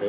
100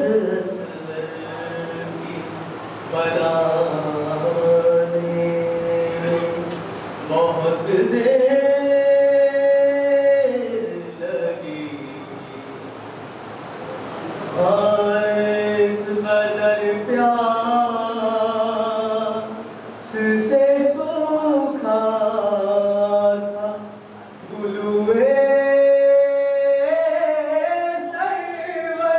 قبر اصغر کی بنانے بہت دیر لگی اس قدر پیاس سے سوکھا تھا گلوئے سرور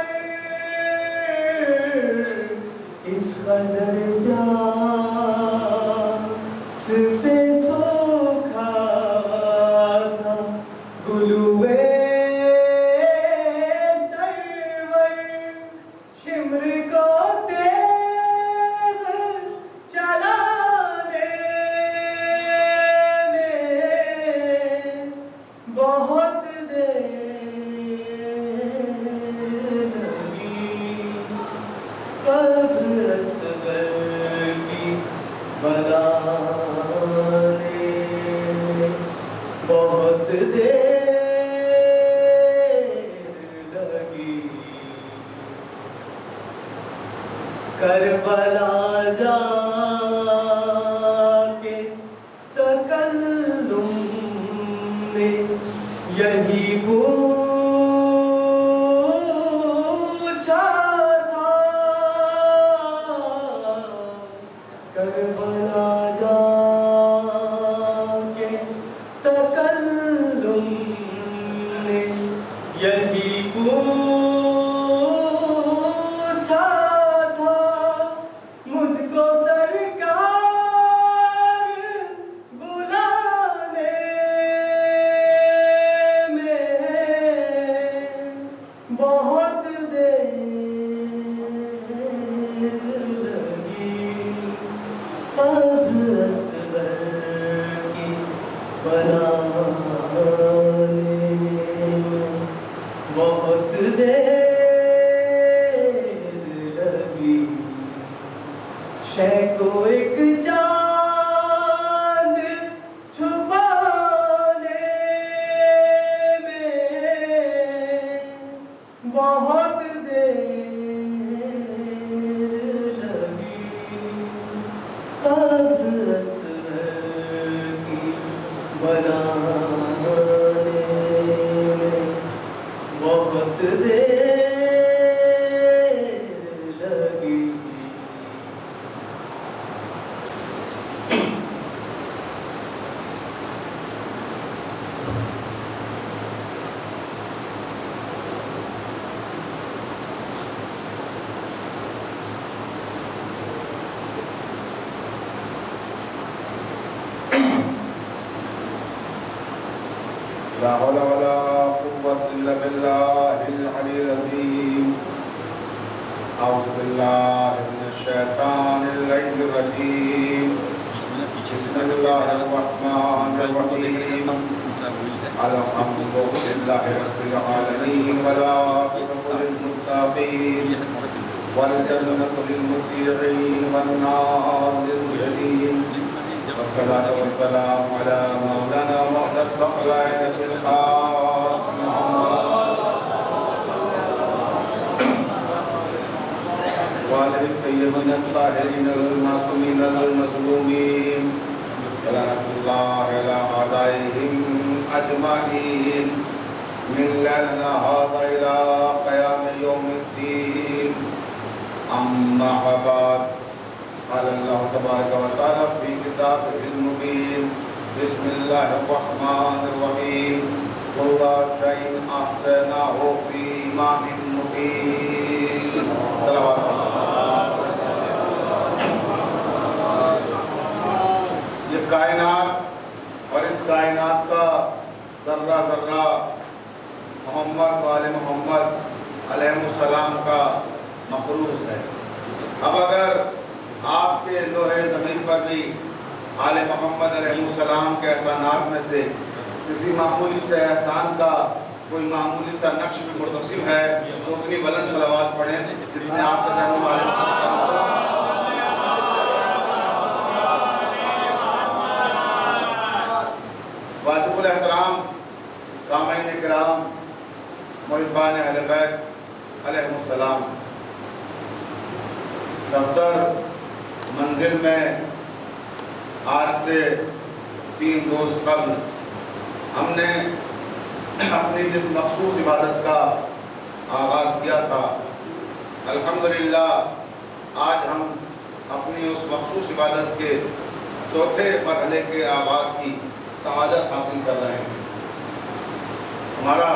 اس قدر پیاس سے سوکھا تھا گلوئے شمر کو تیغ چلانے میں بہت دیر لگی قبر اصغر کی بنانے بہت دیر لگی کربلا جا کے تکلم میں یہی پوچھا تھا کربلا جا کے تکلم میں یہی پوچھا مجھ کو سرکار بلانے میں بہت دیر لگی قبر اصغر کی بنانے میں بہت دیر لگی شے کو ایک چاند چھپانے میں بہت دیر لگی قبر اصغر کی بنانے میں بہت دیر لگی لا حول ولا قوة إلا بالله العلي العظيم أعوذ بالله من الشيطان اللعين الرجيم بسم الله الرحمن الرحيم الحمد لله رب العالمين والعاقبة للمتقين والجنة للمطيعين والنار للمجرمين والصلاة والسلام على مولانا وحده الثقلين في القاسم وآله الطيبين الطاهرين المعصومين المظلومين ولعنة الله على أعدائهم أجمعين من ليلنا هذا إلى قيام يوم الدين أما بعد قال الله تبارك وتعالى في كتابه المبين بسم الله الرحمن الرحيم كل شيء أحصيناه في إمام مبين یہ کائنات اور اس کائنات کا ذرہ ذرہ محمد وآل محمد علیہ السلام کا مخلوق ہے. اب اگر آپ کے لوہے زمین پر بھی آل محمد علیہ السلام کے احسانات میں سے کسی معمولی سے احسان کا کوئی معمولی سا نقش بھی مرتسم ہے تو اتنی بلند صلوات پڑھیں جتنے آپ کے ذہن میں آل واجب الاحترام سامعین کرام محبان اہل بیت علیہ السلام. دفتر منزل میں آج سے 3 روز قبل ہم نے اپنی جس مخصوص عبادت کا آغاز کیا تھا، الحمدللہ آج ہم اپنی اس مخصوص عبادت کے چوتھے مرحلے کے آغاز کی سعادت حاصل کر رہے ہیں۔ ہمارا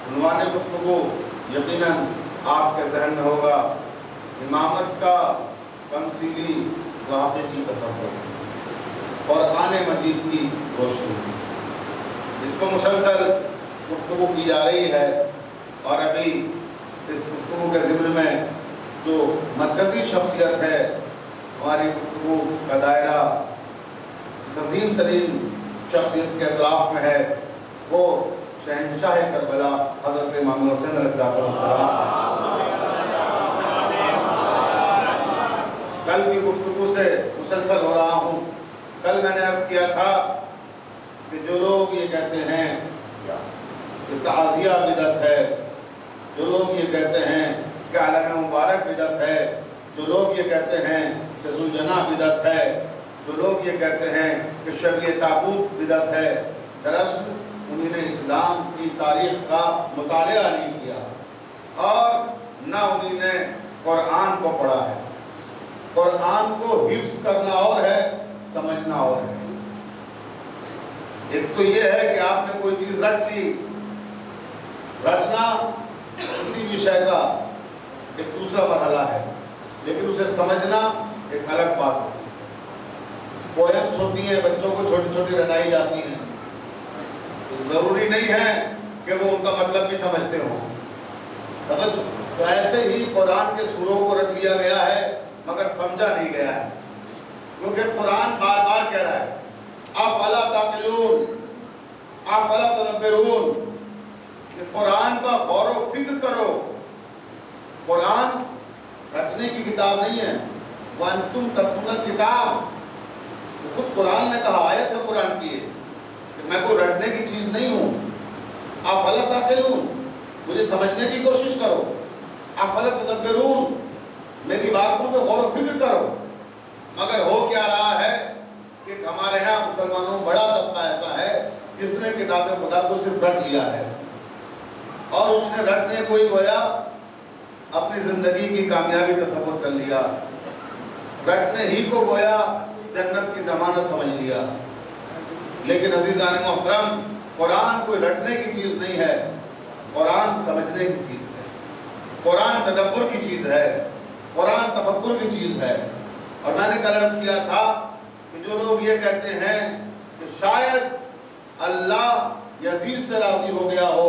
عنوان گفتگو یقیناً آپ کے ذہن میں ہوگا، امامت کا تمثیلی و حقیقی تصور اور آنے مزید کی روشنی، اس کو مسلسل گفتگو کی جا رہی ہے۔ اور ابھی اس گفتگو کے ضمن میں جو مرکزی شخصیت ہے ہماری گفتگو کا دائرہ عظیم ترین شخصیت کے اطراف میں ہے، وہ شہنشاہ کربلا حضرت امام حسین علیہ السلام۔ کل کی گفتگو سے مسلسل ہو رہا ہوں۔ کل میں نے عرض کیا تھا کہ جو لوگ یہ کہتے ہیں کہ تعزیہ بدعت ہے، جو لوگ یہ کہتے ہیں کہ عالم مبارک بدعت ہے، جو لوگ یہ کہتے ہیں کہ ذوالجناح بدعت ہے، جو لوگ یہ کہتے ہیں کہ شبیہ تابوت بدعت ہے، دراصل انہوں نے اسلام کی تاریخ کا مطالعہ نہیں کیا اور نہ انہوں نے قرآن کو پڑھا ہے۔ قرآن کو حفظ کرنا اور ہے، سمجھنا اور ہے۔ ایک تو یہ ہے کہ آپ نے کوئی چیز رٹ لی، رٹنا کسی بھی شے کا ایک دوسرا مرحلہ ہے، لیکن اسے سمجھنا ایک الگ بات ہوتی ہے۔ پوئمس ہوتی ہیں، بچوں کو چھوٹی چھوٹی رٹائی جاتی ہیں، ضروری نہیں ہے کہ وہ ان کا مطلب بھی سمجھتے ہوں۔ تو ایسے ہی قرآن کے سوروں کو رٹ لیا گیا ہے مگر سمجھا نہیں گیا ہے، کیونکہ قرآن بار بار کہہ رہا ہے افلا تعقلون، افلا تدبرون، کہ قرآن کا غور و فکر کرو۔ قرآن رٹنے کی کتاب نہیں ہے، وَأَنْتُمْ تَتْلُونَ الْكِتَابَ، خود قرآن نے کہا، آیت ہے قرآن کی ہے کہ میں کوئی رٹنے کی چیز نہیں ہوں۔ افلا تعقلون، مجھے سمجھنے کی کوشش کرو۔ افلا تدبرون، میری باتوں پہ غور و فکر کرو۔ مگر ہو کیا رہا ہے کہ ہمارے ہاں مسلمانوں بڑا طبقہ ایسا ہے جس نے کتاب خدا کو صرف رٹ لیا ہے، اور اس نے رٹنے کوئی گویا اپنی زندگی کی کامیابی تصور کر لیا، رٹنے ہی کو گویا جنت کی ضمانت سمجھ لیا۔ لیکن عزیزان محترم، قرآن کوئی رٹنے کی چیز نہیں ہے، قرآن سمجھنے کی چیز ہے، قرآن تدبر کی چیز ہے، قرآن تفکر کی چیز ہے۔ اور میں نے کل عرض کیا تھا کہ جو لوگ یہ کہتے ہیں کہ شاید اللہ یزید سے راضی ہو گیا ہو،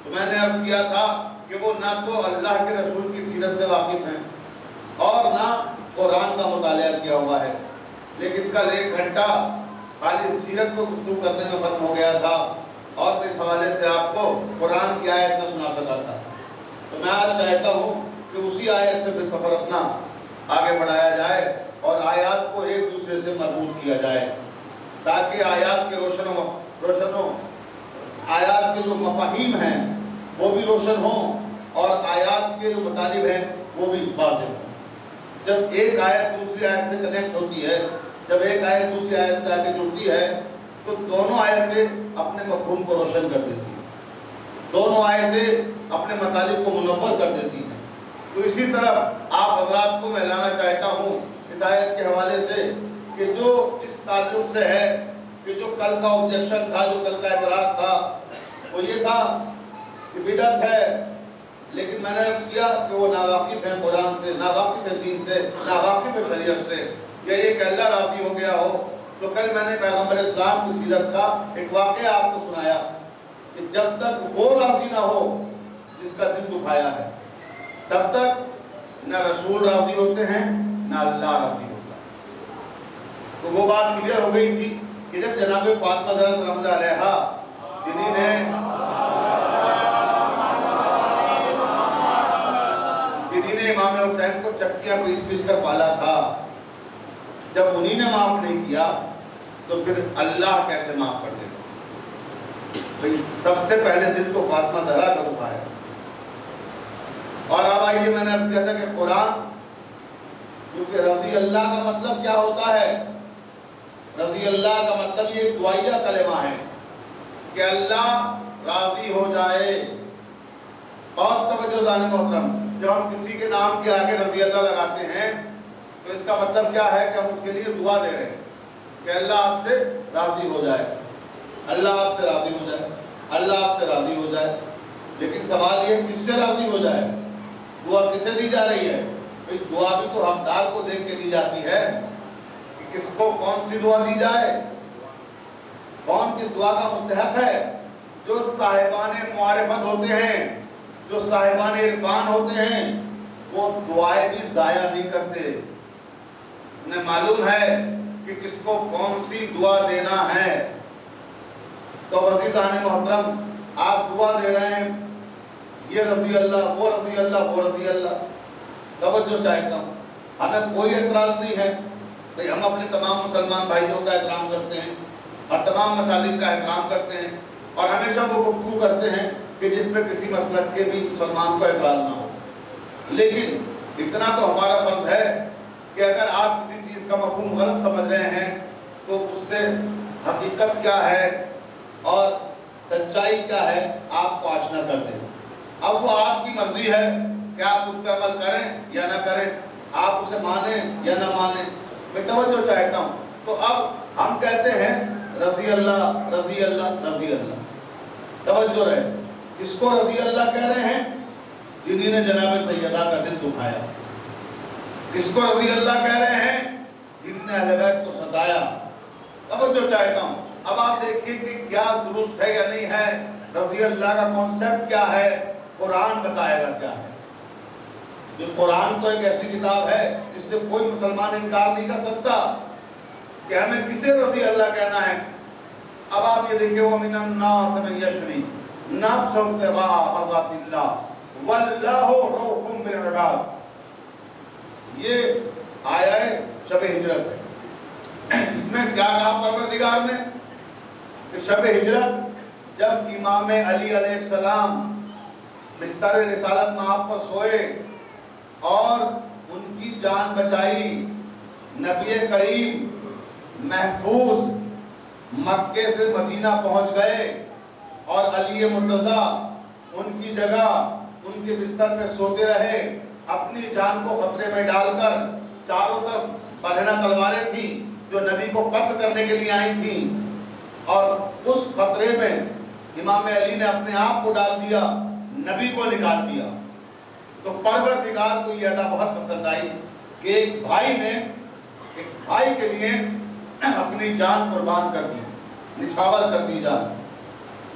تو میں نے عرض کیا تھا کہ وہ نہ تو اللہ کے رسول کی سیرت سے واقف ہیں اور نہ قرآن کا مطالعہ کیا ہوا ہے۔ لیکن کل 1 گھنٹہ خالی سیرت کو گفتگو کرنے میں ختم ہو گیا تھا، اور میں اس حوالے سے آپ کو قرآن کی آیت نہ سنا سکا تھا۔ تو میں آج چاہتا ہوں کہ اسی آیت سے پھر سفر اپنا آگے بڑھایا جائے اور آیات کو ایک دوسرے سے مربوط کیا جائے، تاکہ آیات کے روشنوں آیات کے جو مفاہیم ہیں وہ بھی روشن ہوں اور آیات کے جو مطالب ہیں وہ بھی واضح ہوں۔ جب ایک آیت دوسری آیت سے کنیکٹ ہوتی ہے، جب ایک آیت دوسری آیت سے آگے جڑتی ہے، تو دونوں آیتیں اپنے مفہوم کو روشن کر دیتی ہیں، دونوں آیتیں اپنے مطالب کو منور کر دیتی ہیں۔ تو اسی طرح آپ حضرات کو میں لانا چاہتا ہوں اس آیت کے حوالے سے کہ جو اس تعلق سے ہے کہ جو کل کا آبجیکشن تھا، جو کل کا اعتراض تھا، وہ یہ تھا کہ بدعت ہے، لیکن میں نے عرض کیا کہ وہ ناواقف ہیں قرآن سے، ناواقف ہیں دین سے، ناواقف ہیں شریعت سے، یا یہ کہ اللہ راضی ہو گیا ہو۔ تو کل میں نے پیغمبر اسلام کی سیرت کا ایک واقعہ آپ کو سنایا کہ جب تک وہ راضی نہ ہو جس کا دل دکھایا ہے، تب تک نہ رسول راضی ہوتے ہیں نہ اللہ راضی ہوتا ہے۔ تو وہ بات کلیئر ہو گئی تھی کہ جب جناب فاطمہ زہرا سلام اللہ علیہا جنہی نے امام حسین کو چکیاں پیس پیس کر پالا تھا، جب انہی نے معاف نہیں کیا تو پھر اللہ کیسے معاف کر دے گا؟ سب سے پہلے دل تو فاطمہ زہرا کا دکھا ہے۔ اور اب آئیے، میں نے عرض کیا تھا کہ قرآن کیونکہ رضی اللہ کا مطلب کیا ہوتا ہے؟ رضی اللہ کا مطلب یہ ایک دعائیہ کلمہ ہے کہ اللہ راضی ہو جائے. بہت توجہ ذہن محترم، جب ہم کسی کے نام کے آگے رضی اللہ لگاتے ہیں تو اس کا مطلب کیا ہے کہ ہم اس کے لیے دعا دے رہے ہیں کہ اللہ آپ سے راضی ہو جائے، اللہ آپ سے راضی ہو جائے، اللہ آپ سے راضی ہو جائے. لیکن سوال یہ کس سے راضی ہو جائے؟ دعا کسے دی جا رہی ہے؟ دعا بھی تو حقدار کو دیکھ کے دی جاتی ہے کہ کس کو کون سی دعا دی جائے، کون کس دعا کا مستحق ہے. جو صاحبان معرفت ہوتے ہیں، جو صاحبان عرفان ہوتے ہیں، وہ دعائیں بھی ضائع نہیں کرتے. انہیں معلوم ہے کہ کس کو کون سی دعا دینا ہے. تو عزیزان محترم، آپ دعا دے رہے ہیں یہ رضی اللہ، وہ رضی اللہ، وہ رضی اللہ. توجہ چاہتا ہوں، ہمیں کوئی اعتراض نہیں ہے کہ ہم اپنے تمام مسلمان بھائیوں کا احترام کرتے ہیں اور تمام مسالک کا احترام کرتے ہیں اور ہمیشہ وہ گفتگو کرتے ہیں کہ جس میں کسی مسلک کے بھی مسلمان کو اعتراض نہ ہو. لیکن اتنا تو ہمارا فرض ہے کہ اگر آپ کسی چیز کا مفہوم غلط سمجھ رہے ہیں تو اس سے حقیقت کیا ہے اور سچائی کیا ہے آپ کو آشنا کر دیں. اب وہ آپ کی مرضی ہے کہ آپ اس پہ عمل کریں یا نہ کریں، آپ اسے مانیں یا نہ مانیں. میں توجہ چاہتا ہوں. تو اب ہم کہتے ہیں رضی اللہ، رضی اللہ، رضی اللہ. توجہ رہے، کس کو رضی اللہ کہہ رہے ہیں؟ جنہی نے جناب سیدہ کا دل دکھایا. کس کو رضی اللہ کہہ رہے ہیں؟ جنہی نے اہل بیت کو ستایا. توجہ چاہتا ہوں. اب آپ دیکھیے کہ کیا درست ہے یا نہیں ہے، رضی اللہ کا کانسیپٹ کیا ہے، قرآن بتائے گا کیا ہے. یہ قرآن تو ایک ایسی کتاب ہے جس سے کوئی مسلمان انکار نہیں کر سکتا کہ ہمیں کسے رضی اللہ کہنا ہے. اب آپ یہ دیکھیں وَمِنَ النَّاسِ مَن يَشْرِي نَفْسَهُ ابْتِغَاءَ مَرْضَاتِ اللَّهِ وَاللَّهُ رَءُوفٌ بِالْعِبَادِ. یہ آیہ شب ہجرت ہے. اس میں کیا کہا پروردگار نے کہ شب ہجرت جب امام علی علیہ السلام بستر رسالت میں آپ پر سوئے اور ان کی جان بچائی، نبی کریم محفوظ مکے سے مدینہ پہنچ گئے اور علی مرتضیٰ ان کی جگہ ان کے بستر پہ سوتے رہے، اپنی جان کو خطرے میں ڈال کر. چاروں طرف برہنہ تلواریں تھیں جو نبی کو قتل کرنے کے لیے آئی تھیں، اور اس خطرے میں امام علی نے اپنے آپ کو ڈال دیا، نبی کو نکال دیا. تو پروردگار کو یہ ادا بہت پسند آئی کہ ایک بھائی نے ایک بھائی کے لیے اپنی جان قربان کر دی، نچھاور کر دی جان.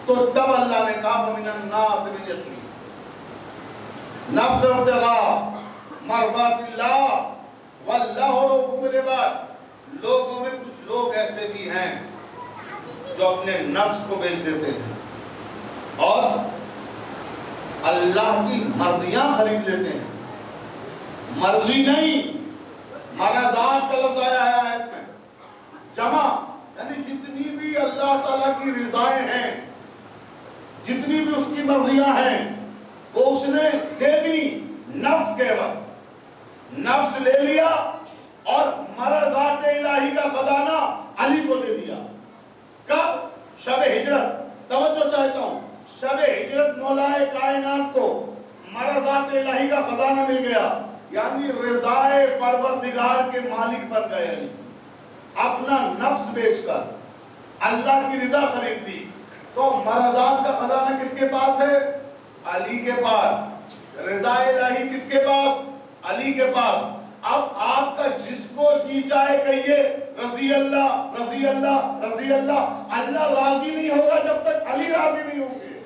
تو تب اللہ نے کہا وَمِنَ النَّاسِ مَن يَشْرِي نَفْسَهُ ابْتِغَاءَ مَرْضَاتِ اللَّهِ وَاللَّهُ رَءُوفٌ بِالْعِبَادِ. لوگوں میں کچھ لوگ ایسے بھی ہیں جو اپنے نفس کو بیچ دیتے ہیں اور اللہ کی مرضیاں خرید لیتے ہیں. مرضی نہیں، مرضات کا لفظ آیا ہے آیت میں جمع، یعنی جتنی بھی اللہ تعالیٰ کی رضائیں ہیں، جتنی بھی اس کی مرضیاں ہیں، وہ اس نے دے دی نفس کے عوض. نفس لے لیا اور مرضات الہی کا خزانہ علی کو دے دیا. کب؟ شب ہجرت. توجہ چاہتا ہوں، شب ہجرت مولائے کائنات کو مرضات الہی کا خزانہ مل گیا، یعنی رضائے پروردگار کے مالک بن گئے. علی اپنا نفس بیچ کر اللہ کی رضا خرید لی. تو مرضات کا خزانہ کس کے پاس ہے؟ علی کے پاس. رضا الہی کس کے پاس؟ علی کے پاس. اب آپ کا جس کو جی چاہے کہیے رضی اللہ، رضی اللہ، رضی اللہ. اللہ راضی نہیں ہوگا جب تک علی راضی نہیں ہوں گے.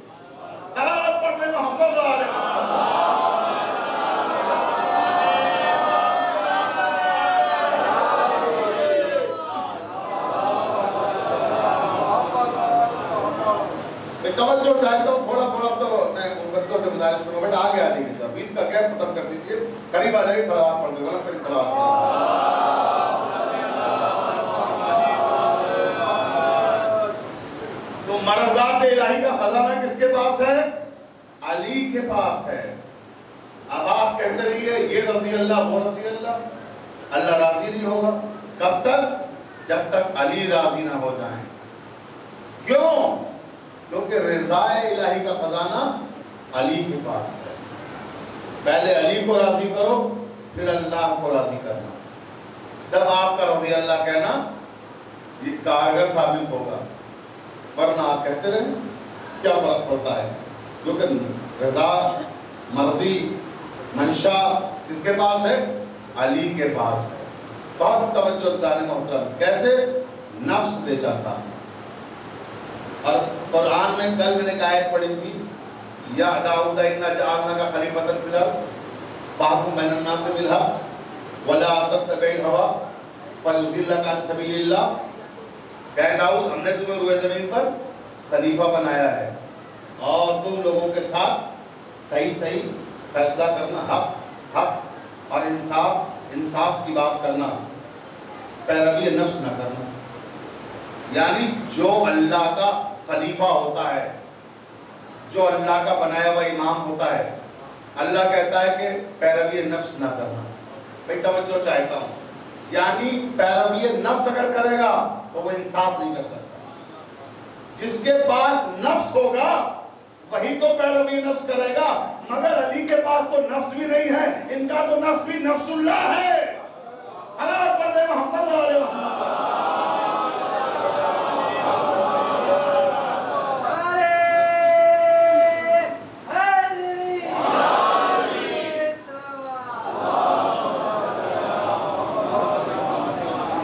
صلوات پڑھنے محمد علیہ توجہ چاہتا ہوں. تھوڑا سا میں ان بچوں سے گزارش کروں بیٹا آگے آ جائیے صاحب، بیچ کا گیپ ختم کر دیجیے، قریب آ جائیے. صلوات پڑھ دیں، غلط طریقے صلوات پڑھ. تو مرضات الہی کا خزانہ کس کے پاس ہے؟ علی کے پاس ہے. اب آپ کہتے رہیے یہ رضی اللہ، وہ رضی اللہ. اللہ راضی نہیں ہوگا. کب تک؟ جب تک علی راضی نہ ہو جائیں. کیوں؟ کیونکہ رضا الہی کا خزانہ علی کے پاس ہے. پہلے علی کو راضی کرو، پھر اللہ کو راضی کرنا. جب آپ کا رضی اللہ کہنا یہ کارگر ثابت ہوگا، ورنہ آپ کہتے رہیں کیا فرق پڑتا ہے. کیونکہ رضا، مرضی، منشا کس کے پاس ہے؟ علی کے پاس ہے. بہت توجہ سے محترم. کیسے؟ نفس لے جاتا. اور قرآن میں کل میں نے ایک آیت پڑھی تھی، یا داؤد انا جعلناک خلیفۃ فی الارض فاحکم بین الناس بالحق ولا تتبع الہوی فیضلک عن سبیل اللہ. کہ داؤد ہم نے تمہیں روئے زمین پر خلیفہ بنایا ہے اور تم لوگوں کے ساتھ صحیح فیصلہ کرنا، حق اور انصاف کی بات کرنا، پیروی نفس نہ کرنا. یعنی جو اللہ کا خلیفہ ہوتا ہے، جو اللہ کا بنایا ہوا امام ہوتا ہے، اللہ کہتا ہے کہ پیروی نفس نہ کرنا. بھائی توجہ چاہتا ہوں، یعنی پیروی نفس اگر کرے گا تو وہ انصاف نہیں کر سکتا. جس کے پاس نفس ہوگا وہی تو پیروی نفس کرے گا. مگر علی کے پاس تو نفس بھی نہیں ہے، ان کا تو نفس بھی نفس اللہ ہے. خلاف پردے محمد علیہ محمد.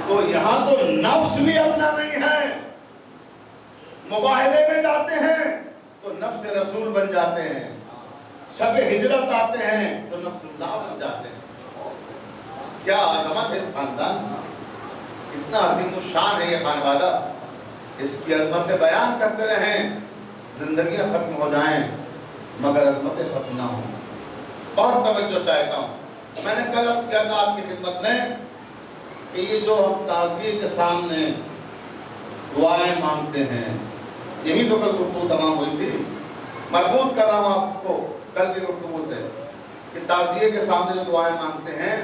تو یہاں تو نفس بھی اپنا نہیں ہے. مباہلے میں جاتے ہیں تو نفس رسول بن جاتے ہیں. شب ہجرت آتے ہیں تو نفس اللہ بن جاتے ہیں. کیا عظمت ہے اس خاندان کی، اتنا عظیم الشان ہے یہ خانوادہ. اس کی عظمت بیان کرتے رہیں، زندگیاں ختم ہو جائیں مگر عظمتیں ختم نہ ہوں. اور توجہ چاہتا ہوں، میں نے کل عرض کیا تھا آپ کی خدمت میں کہ یہ جو ہم تعزیے کے سامنے دعائیں مانگتے ہیں، یہی تو کل گفتگو تمام ہوئی تھی. مربوط کر رہا ہوں آپ کو کل کی گفتگو سے کہ تعزیے کے سامنے جو دعائیں مانگتے ہیں،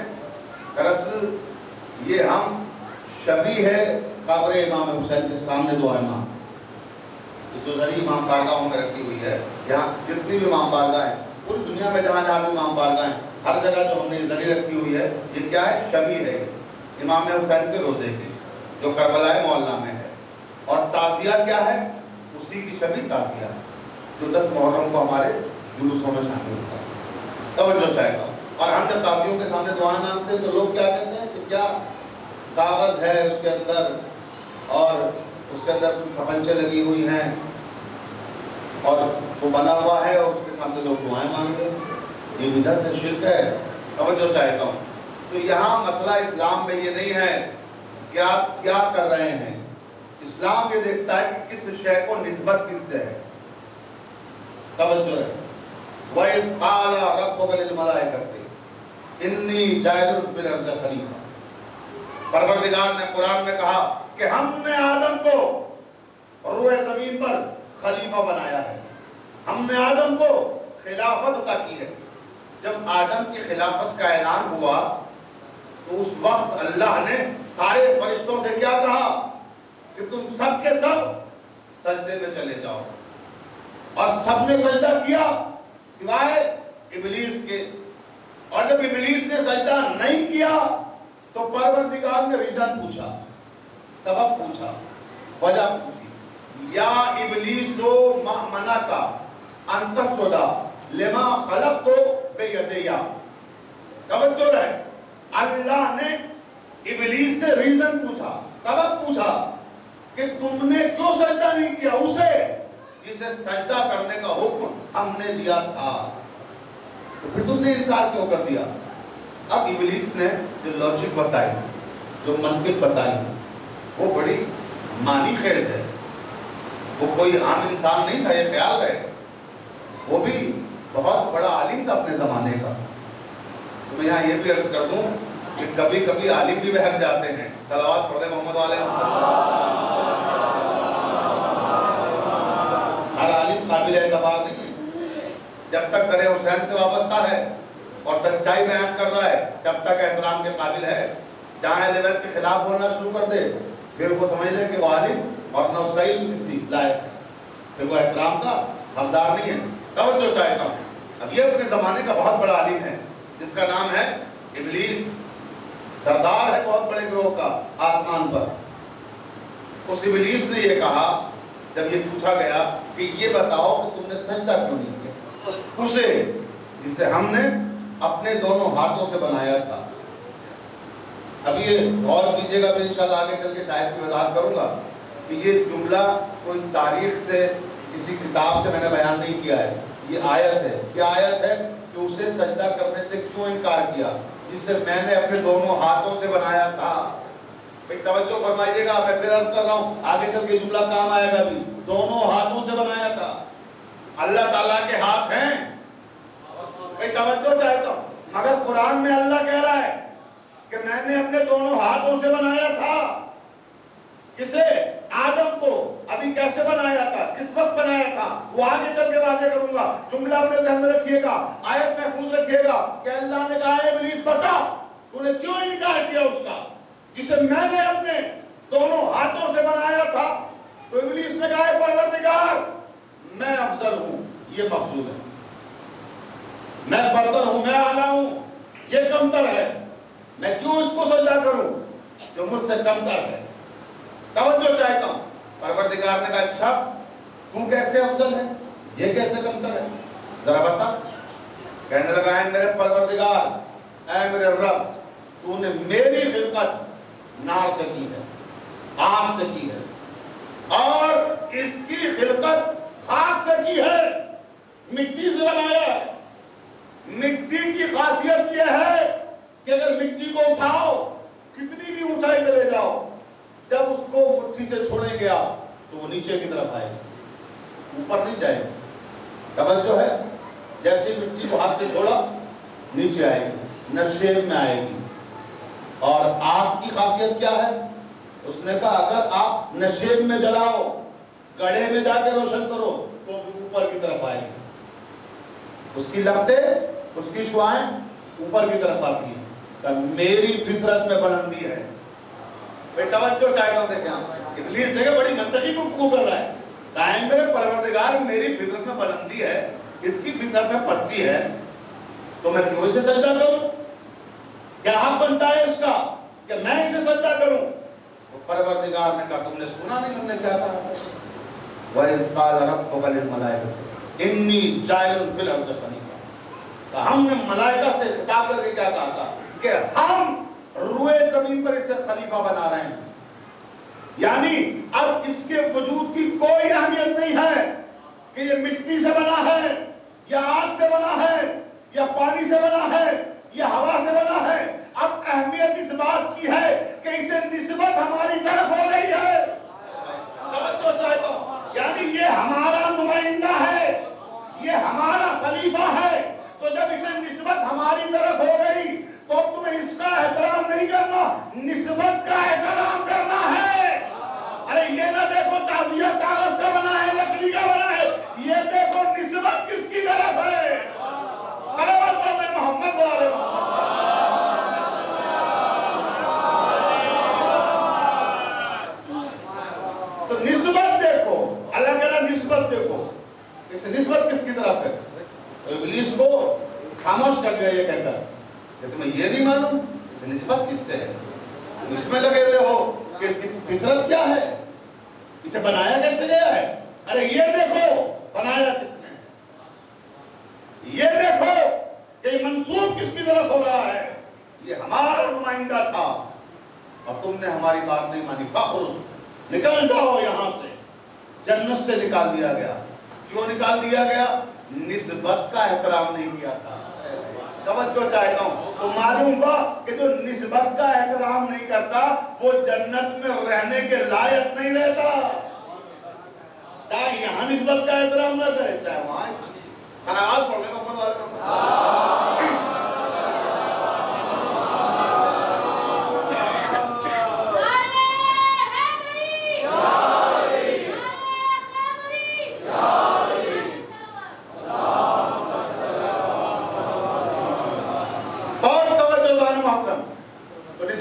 دراصل یہ ہم شبیہ ہے قبر امام حسین کے سامنے دعائیں مانگتے ہیں. جو ذریعہ امام بارگاہوں میں رکھی ہوئی ہے، یہاں جتنی بھی امام بارگاہ ہیں، پوری دنیا میں جہاں جہاں بھی امام بارگاہ ہیں، ہر جگہ جو ہم نے ذریعہ رکھی ہوئی ہے، یہ کیا ہے؟ شبیہ ہے امام حسین کے روزے کی، جو کربلا معلیٰ میں ہے. اور تعزیہ کیا ہے؟ اسی کی شبیہ تعزیہ ہے جو 10 محرم کو ہمارے جلوسوں میں شامل ہوتا ہے. توجہ چاہے گا. اور ہم جب تعزیوں کے سامنے دعائیں مانگتے ہیں تو لوگ کیا کہتے ہیں کہ کیا کاغذ ہے اس کے اندر، اور اس کے اندر کچھ کھپنچے لگی ہوئی ہیں اور وہ بنا ہوا ہے اور اس کے سامنے لوگ دعائیں مانگ رہے ہیں. یہ بدعت ہے، شرک ہے. توجہ چاہتا ہوں. تو یہاں مسئلہ اسلام میں یہ نہیں ہے کہ آپ کیا کر رہے ہیں. اسلام یہ دیکھتا ہے کہ کس شے کو نسبت کس سے ہے. توجہ ہے. وَإِذْ قَالَ رَبُّكَ لِلْمَلَائِكَةِ إِنِّي جَاعِلٌ فِي الْأَرْضِ خَلِيفَةً. پروردگار نے قرآن میں کہا کہ ہم نے آدم کو روئے زمین پر خلیفہ بنایا ہے. ہم نے آدم کو خلافت عطا کی ہے. جب آدم کی خلافت کا اعلان ہوا تو اس وقت اللہ نے سارے فرشتوں سے کیا کہا کہ تم سب کے سب سجدے میں چلے جاؤ. اور سب نے سجدہ کیا سوائے ابلیس کے. اور جب ابلیس نے سجدہ نہیں کیا تو پروردگار نے ریزن پوچھا، سبب پوچھا، وجہ پوچھی. یا ابلیسو ما منعک ان تسجد لما خلقت بیدی. توجہ رہے. اللہ نے ابلیس سے ریزن پوچھا، سبب پوچھا کہ تم نے کیوں سجدہ نہیں کیا اسے جسے سجدہ کرنے کا حکم ہم نے دیا تھا. تو پھر تم نے انکار کیوں کر دیا؟ اب ابلیس نے جو لاجک بتائی، جو منطق بتائی، وہ بڑی معنی خیز ہے. وہ کوئی عام انسان نہیں تھا، یہ خیال رہے. وہ بھی بہت بڑا عالم تھا اپنے زمانے کا. تو میں یہاں یہ بھی عرض کر دوں کہ کبھی کبھی عالم بھی بہک جاتے ہیں. صلوات پڑھ دیں محمد علیہ. ہر عالم قابل اعتبار نہیں ہے. جب تک در حسین سے وابستہ ہے اور سچائی بیان کر رہا ہے تب تک احترام کے قابل ہے. جہاں اہل بیت کے خلاف بولنا شروع کر دے پھر وہ سمجھ لے کہ وہ عالم اور نہ اس کا علم کسی لائق ہے، پھر وہ احترام کا حقدار نہیں ہے۔ توجہ چاہتا ہوں، اب یہ اپنے زمانے کا بہت بڑا عالم ہے جس کا نام ہے ابلیس، سردار ہے بہت بڑے گروہ کا آسمان پر۔ اس ابلیس نے یہ کہا جب یہ پوچھا گیا کہ یہ بتاؤ کہ تم نے سجدہ کیوں نہیں کیا اسے جسے ہم نے اپنے دونوں ہاتھوں سے بنایا تھا۔ اب یہ غور کیجئے گا، میں انشاءاللہ آگے چل کے شاید کی وضاحت کروں گا کہ یہ جملہ کوئی تاریخ سے کسی کتاب سے میں نے بیان نہیں کیا ہے، یہ آیت ہے۔ کیا آیت ہے کہ اسے سجدہ کرنے سے کیوں انکار کیا جسے میں نے اپنے دونوں ہاتھوں سے بنایا تھا۔ بھئی توجہ فرمائیے گا، میں پھر عرض کر رہا ہوں آگے چل کے جملہ کام آئے گا بھی، دونوں ہاتھوں سے بنایا تھا۔ اللہ تعالیٰ کے ہاتھ ہیں، بھئی توجہ چاہتا ہوں، مگر قرآن میں اللہ کہہ رہا ہے کہ میں نے اپنے دونوں ہاتھوں سے بنایا تھا۔ کسے؟ آدم کو۔ ابھی کیسے بنایا تھا، کس وقت بنایا تھا، وہ آگے چل کے واضح کروں گا۔ جملہ اپنے ذہن میں رکھیے گا، آیت محفوظ رکھیے گا کہ اللہ نے کہا ہے ابلیس بتا تو نے کیوں انکار کیا اس کا جسے میں نے اپنے دونوں ہاتھوں سے بنایا تھا۔ تو ابلیس نے کہا ہے پروردگار میں افضل ہوں، یہ مفضول ہے، میں برتر ہوں، میں اعلیٰ ہوں، یہ کمتر ہے، میں کیوں اس کو سجدہ کروں جو مجھ سے کمتر ہے۔ توجہ چاہتا ہوں، پروردگار نے کہا اچھا تو کیسے افضل ہے، یہ کیسے کمتر ہے، ذرا بتا۔ کہنے لگا اے میرے پروردگار، اے میرے رب، تو نے میری خلقت نار سے کی ہے، آگ سے کی ہے، اور اس کی خلقت خاک سے کی ہے، مٹی سے بنایا ہے۔ مٹی کی خاصیت یہ ہے کہ اگر مٹی کو اٹھاؤ کتنی بھی اونچائی پہ لے جاؤ، جب اس کو مٹھی سے چھوڑے گیا تو وہ نیچے کی طرف آئے گی، اوپر نہیں جائے گی۔ توجہ ہے، جیسے مٹی کو ہاتھ سے چھوڑا نیچے آئے گی، نشیب میں آئے گی۔ اور آگ کی خاصیت کیا ہے؟ اس نے کہا اگر آپ نشیب میں جلاؤ، گڑھے میں جا کے روشن کرو تو بھی اوپر کی طرف آئے گی، اس کی لپٹیں، اس کی شعاعیں اوپر کی طرف آتی ہیں۔ کہ میری فطرت میں بلندی ہے۔ بھئی توجہ چاہتا ہوں، دیکھیں آپ ابلیس دیکھیں بڑی منطقی گفتگو کر رہا ہے، کہا میرے پروردگار میری فطرت میں بلندی ہے، اس کی فطرت میں پستی ہے، تو میں کیوں اسے سجدہ کروں؟ کیا حق بنتا ہے اس کا کہ میں اسے سجدہ کروں؟ پروردگار نے کہا تم نے سنا نہیں ہم نے کیا کہا؟ وَإِذْ قَالَ رَبُّكَ لِلْمَلَائِكَةِ إِنِّي جَاعِلٌ فِي الْأَرْضِ خَلِيفَةً۔ کہ ہم نے ملائکہ سے خطاب کر کے کیا کہا تھا کہ ہم روئے زمین پر اسے خلیفہ بنا رہے ہیں، یعنی اب اس کے وجود کی کوئی اہمیت نہیں ہے کہ یہ مٹی سے بنا ہے یا آگ سے بنا ہے یا پانی سے بنا ہے یا ہوا سے بنا ہے۔ اب اہمیت اس بات کی ہے کہ اسے نسبت ہماری طرف ہو گئی ہے۔ توجہ چاہتا ہوں، یعنی یہ ہمارا نمائندہ ہے، یہ ہمارا خلیفہ ہے، تو جب اسے نسبت ہماری طرف ہو گئی تو تمہیں اس کا احترام نہیں کرنا، نسبت کا احترام کرنا ہے۔ ارے یہ نہ دیکھو تعزیہ کاغذ کا بنا ہے، لکڑی کا بنا ہے، یہ دیکھو نسبت کس کی طرف ہے۔ محمد والے تو نسبت دیکھو، اللہ کہہ رہا نسبت دیکھو، اس نسبت کس کی طرف ہے؟ تو ابلیس کو خاموش کر دیا یہ کہہ کر کہ تمہیں یہ نہیں معلوم اس نسبت کس سے ہے، تم اس میں لگے ہوئے ہو کہ اس کی فطرت کیا ہے، اسے بنایا کیسے گیا ہے۔ ارے یہ دیکھو بنایا کس نے، یہ دیکھو کہ منسوب کس کی طرف ہو رہا ہے، یہ ہمارا نمائندہ تھا اور تم نے ہماری بات نہیں مانی۔ فخرج، نکل جاؤ یہاں سے۔ جنت سے نکال دیا گیا، کیوں نکال دیا گیا؟ نسبت کا احترام نہیں کیا تھا۔ توجہ چاہتا ہوں، تو معلوم ہوا کہ جو نسبت کا احترام نہیں کرتا وہ جنت میں رہنے کے لائق نہیں رہتا، چاہے یہاں نسبت کا احترام نہ کرے چاہے وہاں۔ خناعات پڑھ لیں محمد والے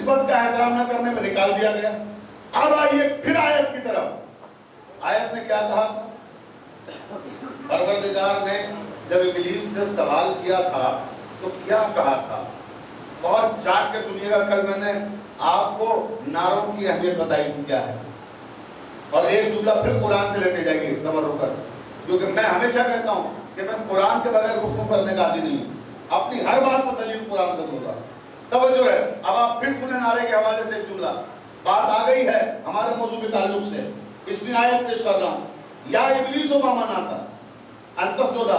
نسبت کا احترام نہ کرنے میں نکال دیا گیا۔ اب آئیے پھر آیت کی طرف۔ آیت نے کیا کہا تھا؟ پروردگار نے جب ابلیس سے سوال کیا تھا تو کیا کہا تھا؟ بہت چاٹ کے سنیے گا، کل میں نے آپ کو نعروں کی اہمیت بتائی تھی کیا ہے، اور ایک جملہ پھر قرآن سے لیتے جائیے تبرک کر، کیونکہ میں ہمیشہ کہتا ہوں کہ میں قرآن کے بغیر گفتگو کرنے کا عادی نہیں ہوں، اپنی ہر بات کو دلیل قرآن سے دوں گا۔ توجہ ہے، اب آپ پھر سنیں نعرے کے حوالے سے ایک جملہ، بات آ گئی ہے ہمارے موضوع کے تعلق سے، اس لیے آیت پیش کر رہا ہوں۔ یا ابلیس و ما منعک ان تسجد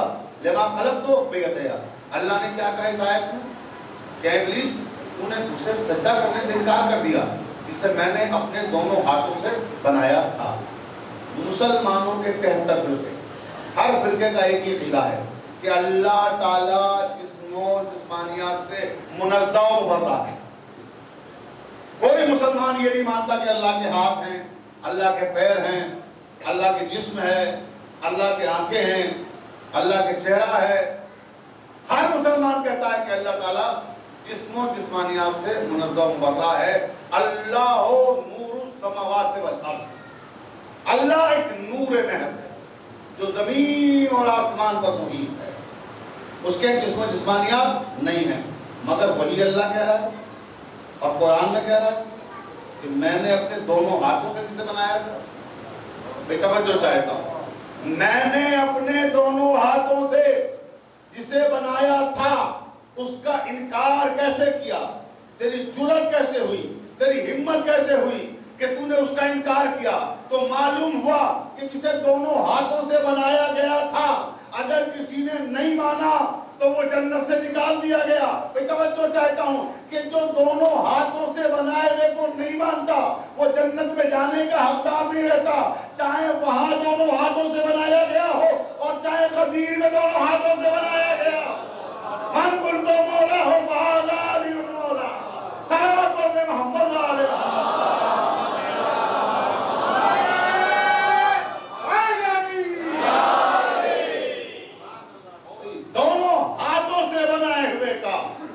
لما خلقت بیدیا، اللہ نے کیا کہا اس آیت میں کہ ابلیس تو نے اسے سجدہ کرنے سے انکار کر دیا جسے میں نے اپنے دونوں ہاتھوں سے بنایا تھا۔ مسلمانوں کے 73 فرقے، ہر فرقے کا ایک ہی عقیدہ ہے کہ اللہ تعالیٰ جسم و جسمانیات سے منزہ و مبرہ ہے۔ کوئی مسلمان یہ نہیں مانتا کہ اللہ کے ہاتھ ہیں، اللہ کے پیر ہیں، اللہ کے جسم ہے، اللہ کے آنکھیں ہیں، اللہ کے چہرہ ہے۔ ہر مسلمان کہتا ہے کہ اللہ تعالیٰ جسم و جسمانیات سے منزہ و مبرہ ہے۔ اللہ نور السماوات والارض، اللہ ایک نور محض ہے جو زمین اور آسمان پر محیط ہے، اس کے جسم و جسمانیات نہیں ہیں، مگر وہی اللہ کہہ رہا ہے اور قرآن میں کہہ رہا ہے کہ میں نے اپنے دونوں ہاتھوں سے جسے بنایا تھا۔ بے توجہ چاہتا ہوں، میں نے اپنے دونوں ہاتھوں سے جسے بنایا تھا اس کا انکار کیسے کیا؟ تیری جرأت کیسے ہوئی؟ تیری ہمت کیسے ہوئی کہ تو نے اس کا انکار کیا؟ تو معلوم ہوا کہ جسے دونوں ہاتھوں سے بنایا گیا تھا اگر کسی نے نہیں مانا تو وہ جنت سے نکال دیا گیا۔ میں توجہ چاہتا ہوں کہ جو دونوں ہاتھوں سے بنائے ہوئے کو نہیں مانتا وہ جنت میں جانے کا حقدار نہیں رہتا، چاہے وہاں دونوں ہاتھوں سے بنایا گیا ہو اور چاہے خدیر میں دونوں ہاتھوں سے بنایا گیا ہو۔ من کنتو مولا ہو فہذا علی مولا، صلوات پڑھنے محمد علیہ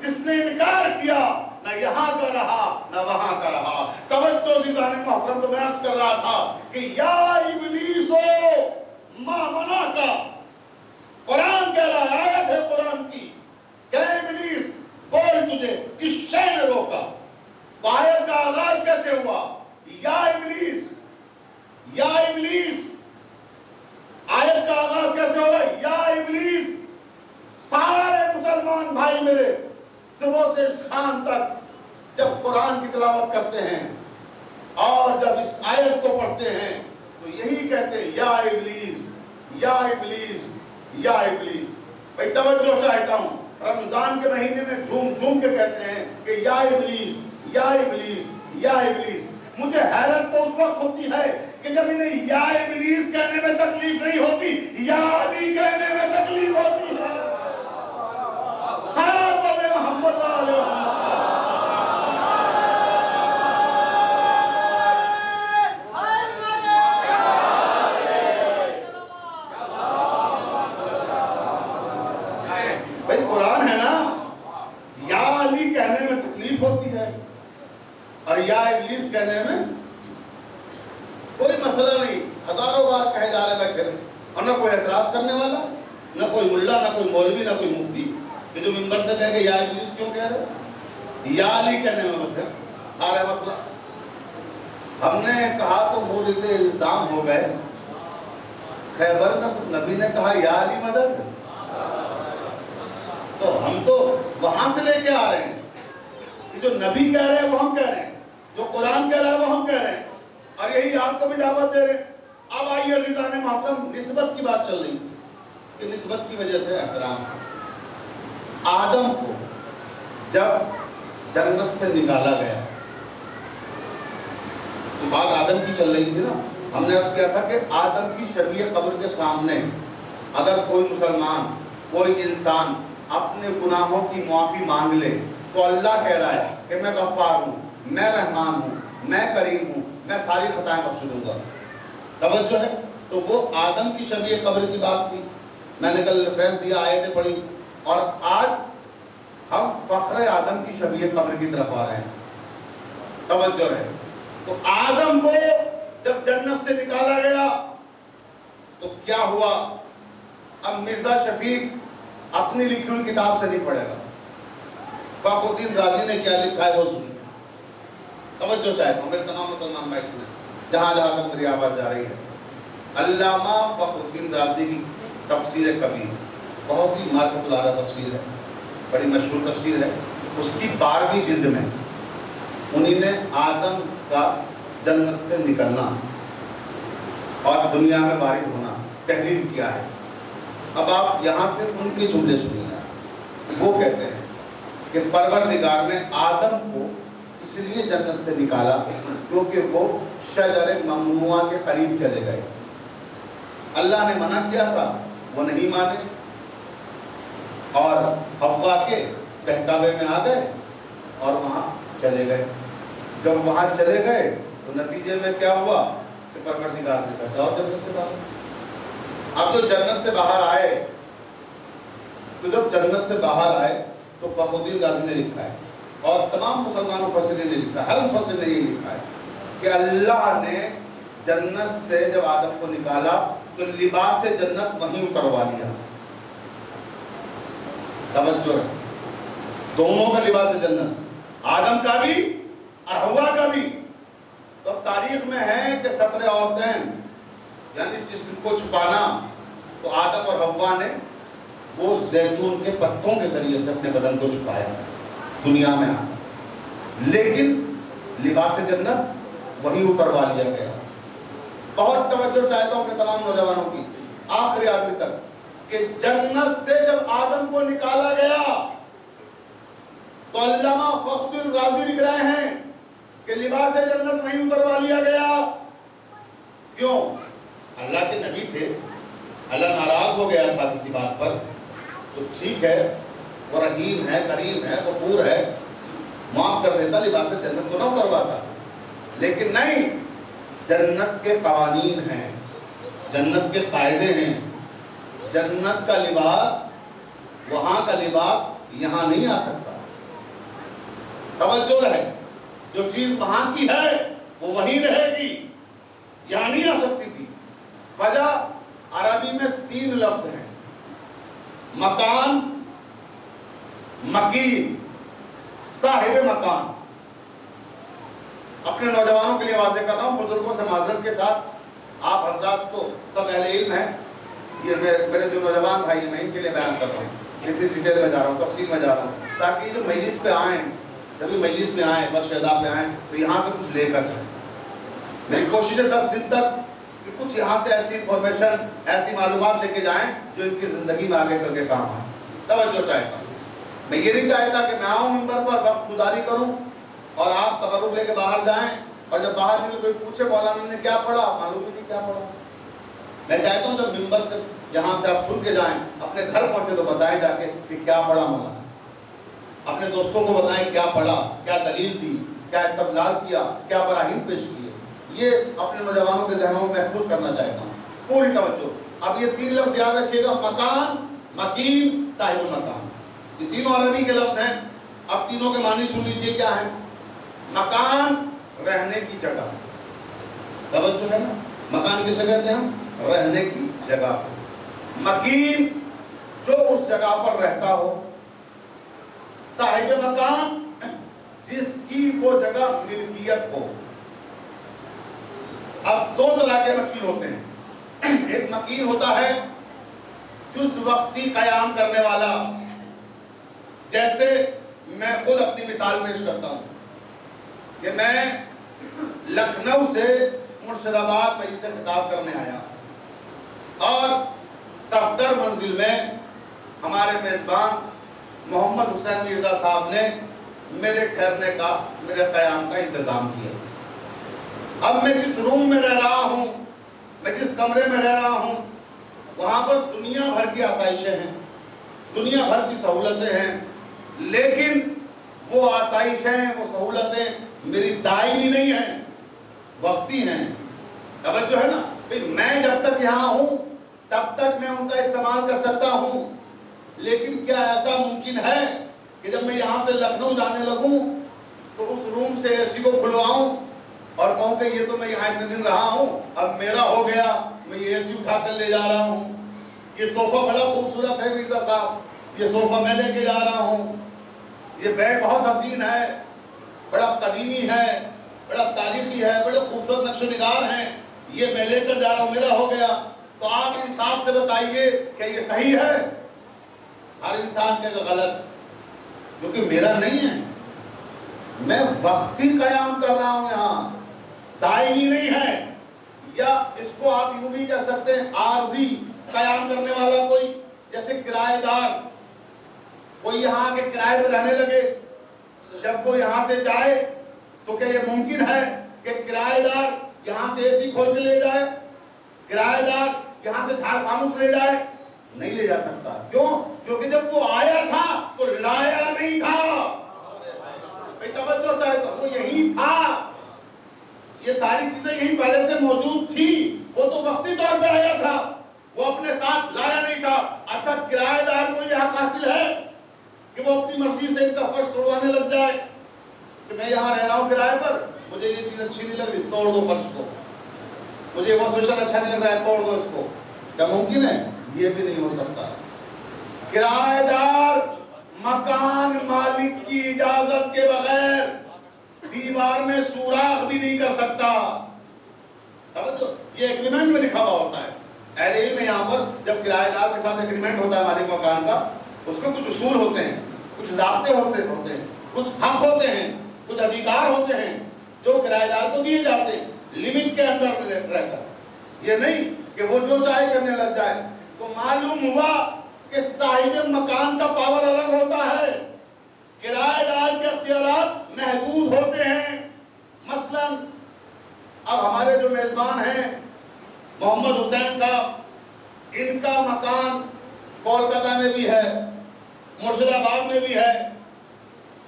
جس نے انکار کیا نہ یہاں کا رہا نہ وہاں کا رہا۔ توجہ زیدان محترم، تو میں عرض کر رہا تھا کہ یا ابلیسو ما منعک، قرآن کہہ رہا ہے، آیت ہے قرآن کی کہ ابلیس بول تجھے کس شے نے روکا؟ آیت کا آغاز کیسے ہوا؟ یا ابلیس، یا ابلیس، آیت کا آغاز کیسے ہو رہا ہے؟ یا ابلیس۔ سارے مسلمان بھائی میرے صبح سے شام تک جب قرآن کی تلاوت کرتے ہیں اور جب اس آیت کو پڑھتے ہیں تو یہی کہتے ہیں یا ابلیس، یا ابلیس، یا ابلیس۔ بھئی توجہ چاہتا ہوں، رمضان کے مہینے میں جھوم جھوم کے کہتے ہیں کہ یا ابلیس، یا ابلیس، یا ابلیس۔ مجھے حیرت تو اس وقت ہوتی ہے کہ جب انہیں یا ابلیس کہنے میں تکلیف نہیں ہوتی، یا علی کہنے میں تکلیف ہوتی ہے۔ محمد علیہ بھائی قرآن ہے نا، یا علی کہنے میں تکلیف ہوتی ہے اور یا ابلیس کہنے میں کوئی مسئلہ نہیں، ہزاروں بار کہے جا رہے بیٹھے اور نہ کوئی اعتراض کرنے والا، نہ کوئی ملا، نہ کوئی مولوی، نہ کوئی مفتی کہ جو ممبر سے کہے کہ یا ابلیس کیوں کہہ رہے؟ یا علی کہنے میں بس ہے سارا مسئلہ۔ ہم نے کہا تو مورد الزام ہو گئے، خیبر میں نبی نے کہا یا علی مدد، تو ہم تو وہاں سے لے کے آ رہے ہیں کہ جو نبی کہہ رہے ہیں وہ ہم کہہ رہے ہیں، جو قرآن کہہ رہا ہے وہ ہم کہہ رہے ہیں، اور یہی آپ کو بھی دعوت دے رہے ہیں۔ اب آئیے عزیزان محترم، نسبت کی بات چل رہی تھی کہ نسبت کی وجہ سے احترام ہے۔ آدم کو جب جنت سے نکالا گیا تو بات آدم کی چل رہی تھی نا، ہم نے عرض کیا تھا کہ آدم کی شبیہ قبر کے سامنے اگر کوئی مسلمان، کوئی انسان اپنے گناہوں کی معافی مانگ لے تو اللہ کہہ رہا ہے کہ میں غفار ہوں، میں رحمان ہوں، میں کریم ہوں، میں ساری خطائیں بخش دوں گا۔ توجہ ہے، تو وہ آدم کی شبیہ قبر کی بات تھی، میں نے کل ریفرنس دیا، آیتیں پڑھی، اور آج ہم فخر آدم کی شبیہ قبر کی طرف آ رہے ہیں۔ توجہ رہے. تو آدم کو جب جنت سے نکالا گیا تو کیا ہوا؟ اب مرزا شفیق اپنی لکھی ہوئی کتاب سے نہیں پڑھے گا، فخر الدین رازی نے کیا لکھا ہے وہ سنیے. توجہ چاہتا ہوں میرے تمام مسلمان بھائی سنیں جہاں جہاں تک میری آواز جا رہی ہے. علامہ فخر الدین رازی کی تفسیر کبیر بہت ہی مارکت العارہ تفسیر ہے، بڑی مشہور تفسیر ہے. اس کی 12ویں جلد میں انہی نے آدم کا جنت سے نکلنا اور دنیا میں وارد ہونا تحریر کیا ہے. اب آپ یہاں سے ان کے جملے سنیے. وہ کہتے ہیں کہ پروردگار نے آدم کو اس لیے جنت سے نکالا کیونکہ وہ شجر ممنوعہ کے قریب چلے گئے. اللہ نے منع کیا تھا، وہ نہیں مانے اور حوا کے بہکاوے میں آ گئے اور وہاں چلے گئے. جب وہاں چلے گئے تو نتیجے میں کیا ہوا کہ پروردگار نے کہا جاؤ جنت سے باہر. اب جو جنت سے باہر آئے تو جب جنت سے باہر آئے تو فخر الدین رازی نے لکھا ہے اور تمام مسلمان مفسرین نے لکھا ہے، ہر مفسر نے یہ لکھا ہے کہ اللہ نے جنت سے جب آدم کو نکالا تو لباس جنت وہیں اتروا لیا. توجہ ہے، دونوں کا لباس جنت، آدم کا بھی اور حوا کا بھی. تو اب تاریخ میں ہے کہ 17 عورتیں یعنی جسم کو چھپانا، تو آدم اور حوا نے وہ زیتون کے پتوں کے ذریعے سے اپنے بدن کو چھپایا دنیا میں آ، لیکن لباس جنت وہی اتروا لیا گیا. بہت توجہ چاہتا ہوں اپنے تمام نوجوانوں کی آخری آدمی تک کہ جنت سے جب آدم کو نکالا گیا تو علامہ فخر الدین رازی لکھ رہے ہیں کہ لباس جنت وہیں اتروا لیا گیا. کیوں؟ اللہ کے نبی تھے، اللہ ناراض ہو گیا تھا کسی بات پر تو ٹھیک ہے وہ رحیم ہے، کریم ہے، غفور ہے، معاف کر دیتا، لباس جنت کو نہ اترواتا. لیکن نہیں، جنت کے قوانین ہیں، جنت کے قاعدے ہیں. جنت کا لباس، وہاں کا لباس یہاں نہیں آ سکتا. توجہ رہے، جو چیز وہاں کی ہے وہ وہیں رہے گی، یہاں نہیں آ سکتی تھی. وجہ عربی میں 3 لفظ ہیں: مکان، مکین، صاحب مکان. اپنے نوجوانوں کے لیے واضح کر رہا ہوں، بزرگوں سے معذرت کے ساتھ، آپ حضرات تو سب اہل علم ہیں، یہ میرے جو نوجوان بھائی ہیں میں ان کے لیے بیان کر رہا ہوں. اتنی ڈیٹیل میں جا رہا ہوں، تفصیل میں جا رہا ہوں تاکہ جو مجلس پہ آئیں، جب بھی مجلس میں آئیں، فرش ادا پہ آئیں تو یہاں سے کچھ لے کر جائیں. میری کوشش ہے 10 دن تک کہ کچھ یہاں سے ایسی انفارمیشن، ایسی معلومات لے کے جائیں جو ان کی زندگی میں آگے چل کے کام آئے. توجہ چاہتا ہوں، میں یہ نہیں چاہتا کہ میں آؤں ممبر پر وقت گزاری کروں اور آپ تبرک لے کے باہر جائیں اور جب باہر نکل کوئی پوچھے مولانا نے کیا پڑھا، معلوم نہیں کیا پڑھا. میں چاہتا ہوں جب ممبر سے یہاں سے آپ سن کے جائیں، اپنے گھر پہنچے تو بتائیں جا کے کہ کیا پڑھا مولانا. اپنے دوستوں کو بتائیں کیا پڑھا، کیا دلیل دی، کیا استدلال کیا، کیا براہین پیش کیے. یہ اپنے نوجوانوں کے ذہنوں میں محفوظ کرنا چاہتا ہوں. پوری توجہ. اب یہ 3 لفظ یاد رکھیے گا: مکان، مکین، صاحب مکان. یہ تینوں عربی کے لفظ ہیں. اب تینوں کے معنی سن لیجئے کیا ہے. مکان، رہنے کی جگہ. توجہ ہے نا، مکان کسے کہتے ہیں ہم؟ رہنے کی جگہ. مکین، جو اس جگہ پر رہتا ہو. صاحب مکان، جس کی وہ جگہ ملکیت ہو. اب 2 طرح کے مکین ہوتے ہیں. ایک مکین ہوتا ہے جس وقتی قیام کرنے والا. جیسے میں خود اپنی مثال پیش کرتا ہوں کہ میں لکھنؤ سے مرشد آباد میں اسے خطاب کرنے آیا اور صفدر منزل میں ہمارے میزبان محمد حسین مرزا صاحب نے میرے ٹھہرنے کا، میرے قیام کا انتظام کیا. اب میں جس روم میں رہ رہا ہوں، میں جس کمرے میں رہ رہا ہوں، وہاں پر دنیا بھر کی آسائشیں ہیں، دنیا بھر کی سہولتیں ہیں، لیکن وہ آسائشیں، وہ سہولتیں میری دائمی نہیں ہیں، وقتی ہیں. توجہ ہے نا. پھر میں جب تک یہاں ہوں تب تک میں ان کا استعمال کر سکتا ہوں، لیکن کیا ایسا ممکن ہے کہ جب میں یہاں سے لکھنؤ جانے لگوں تو اس روم سے اے سی کو کھلواؤں اور کہوں کہ یہ تو میں یہاں اتنے دن رہا ہوں، اب میرا ہو گیا، میں یہ اے سی اٹھا کر لے جا رہا ہوں، یہ صوفہ بڑا خوبصورت ہے مرزا صاحب، یہ صوفہ میں لے کے جا رہا ہوں، یہ بیڈ بہت حسین ہے، بڑا قدیمی ہے، بڑا تاریخی ہے، بڑے خوبصورت نقش و نگار ہیں، یہ میں لے کر جا رہا ہوں، میرا ہو گیا۔ تو آپ انصاف سے بتائیے کہ یہ صحیح ہے؟ ہر انسان کے غلط، کیونکہ میرا نہیں ہے، میں وقتی قیام کر رہا ہوں یہاں، دائمی نہیں ہے، یا اس کو آپ یوں بھی کہہ سکتے ہیں عارضی قیام کرنے والا کوئی، جیسے کرایہ دار، کوئی یہاں آ کے کرائے پہ رہنے لگے، جب وہ یہاں سے جائے تو کیا یہ ممکن ہے کہ کرایہ دار یہاں سے اے سی کھول کے لے جائے، کرایہ دار یہاں سے جھاڑ خاموش لے جائے؟ نہیں لے جا سکتا۔ کیوں؟ کیونکہ جب وہ آیا تھا تو لایا نہیں تھا، بھئی توجہ چاہے تو وہ یہی تھا، یہ ساری چیزیں یہیں پہلے سے موجود تھی، وہ تو وقتی طور پہ آیا تھا، وہ اپنے ساتھ لایا نہیں تھا۔ اچھا کرایہ دار کو یہ حق حاصل ہے کہ وہ اپنی مرضی سے ان کا فرش توڑوانے لگ جائے کہ میں یہاں رہ رہا ہوں کرائے پر، مجھے یہ چیز اچھی نہیں لگ رہی، توڑ دو فرش کو، مجھے وہ سوشن اچھا نہیں لگ رہا ہے، توڑ دو اس کو؟ کیا ممکن ہے؟ یہ بھی نہیں ہو سکتا۔ کرایہ دار مکان مالک کی اجازت کے بغیر دیوار میں سوراخ بھی نہیں کر سکتا۔ یہ ایگریمنٹ میں لکھا ہوا ہوتا ہے۔ اہل علم میں یہاں پر جب کرایہ دار کے ساتھ ایگریمنٹ ہوتا ہے مالک مکان کا، اس میں کچھ اصول ہوتے ہیں، کچھ ضابطے ہوتے ہیں، کچھ حق ہوتے ہیں، کچھ ادھیکار ہوتے ہیں جو کرایہ دار کو دیے جاتے ہیں، لمٹ کے اندر رہ کر، یہ نہیں کہ وہ جو چاہے کرنے لگ جائے۔ تو معلوم ہوا کہ صاحب مکان کا پاور الگ ہوتا ہے، کرایہ دار کے اختیارات محدود ہوتے ہیں۔ مثلا اب ہمارے جو میزبان ہیں محمد حسین صاحب، ان کا مکان کولکتہ میں بھی ہے، مرشد آباد میں بھی ہے،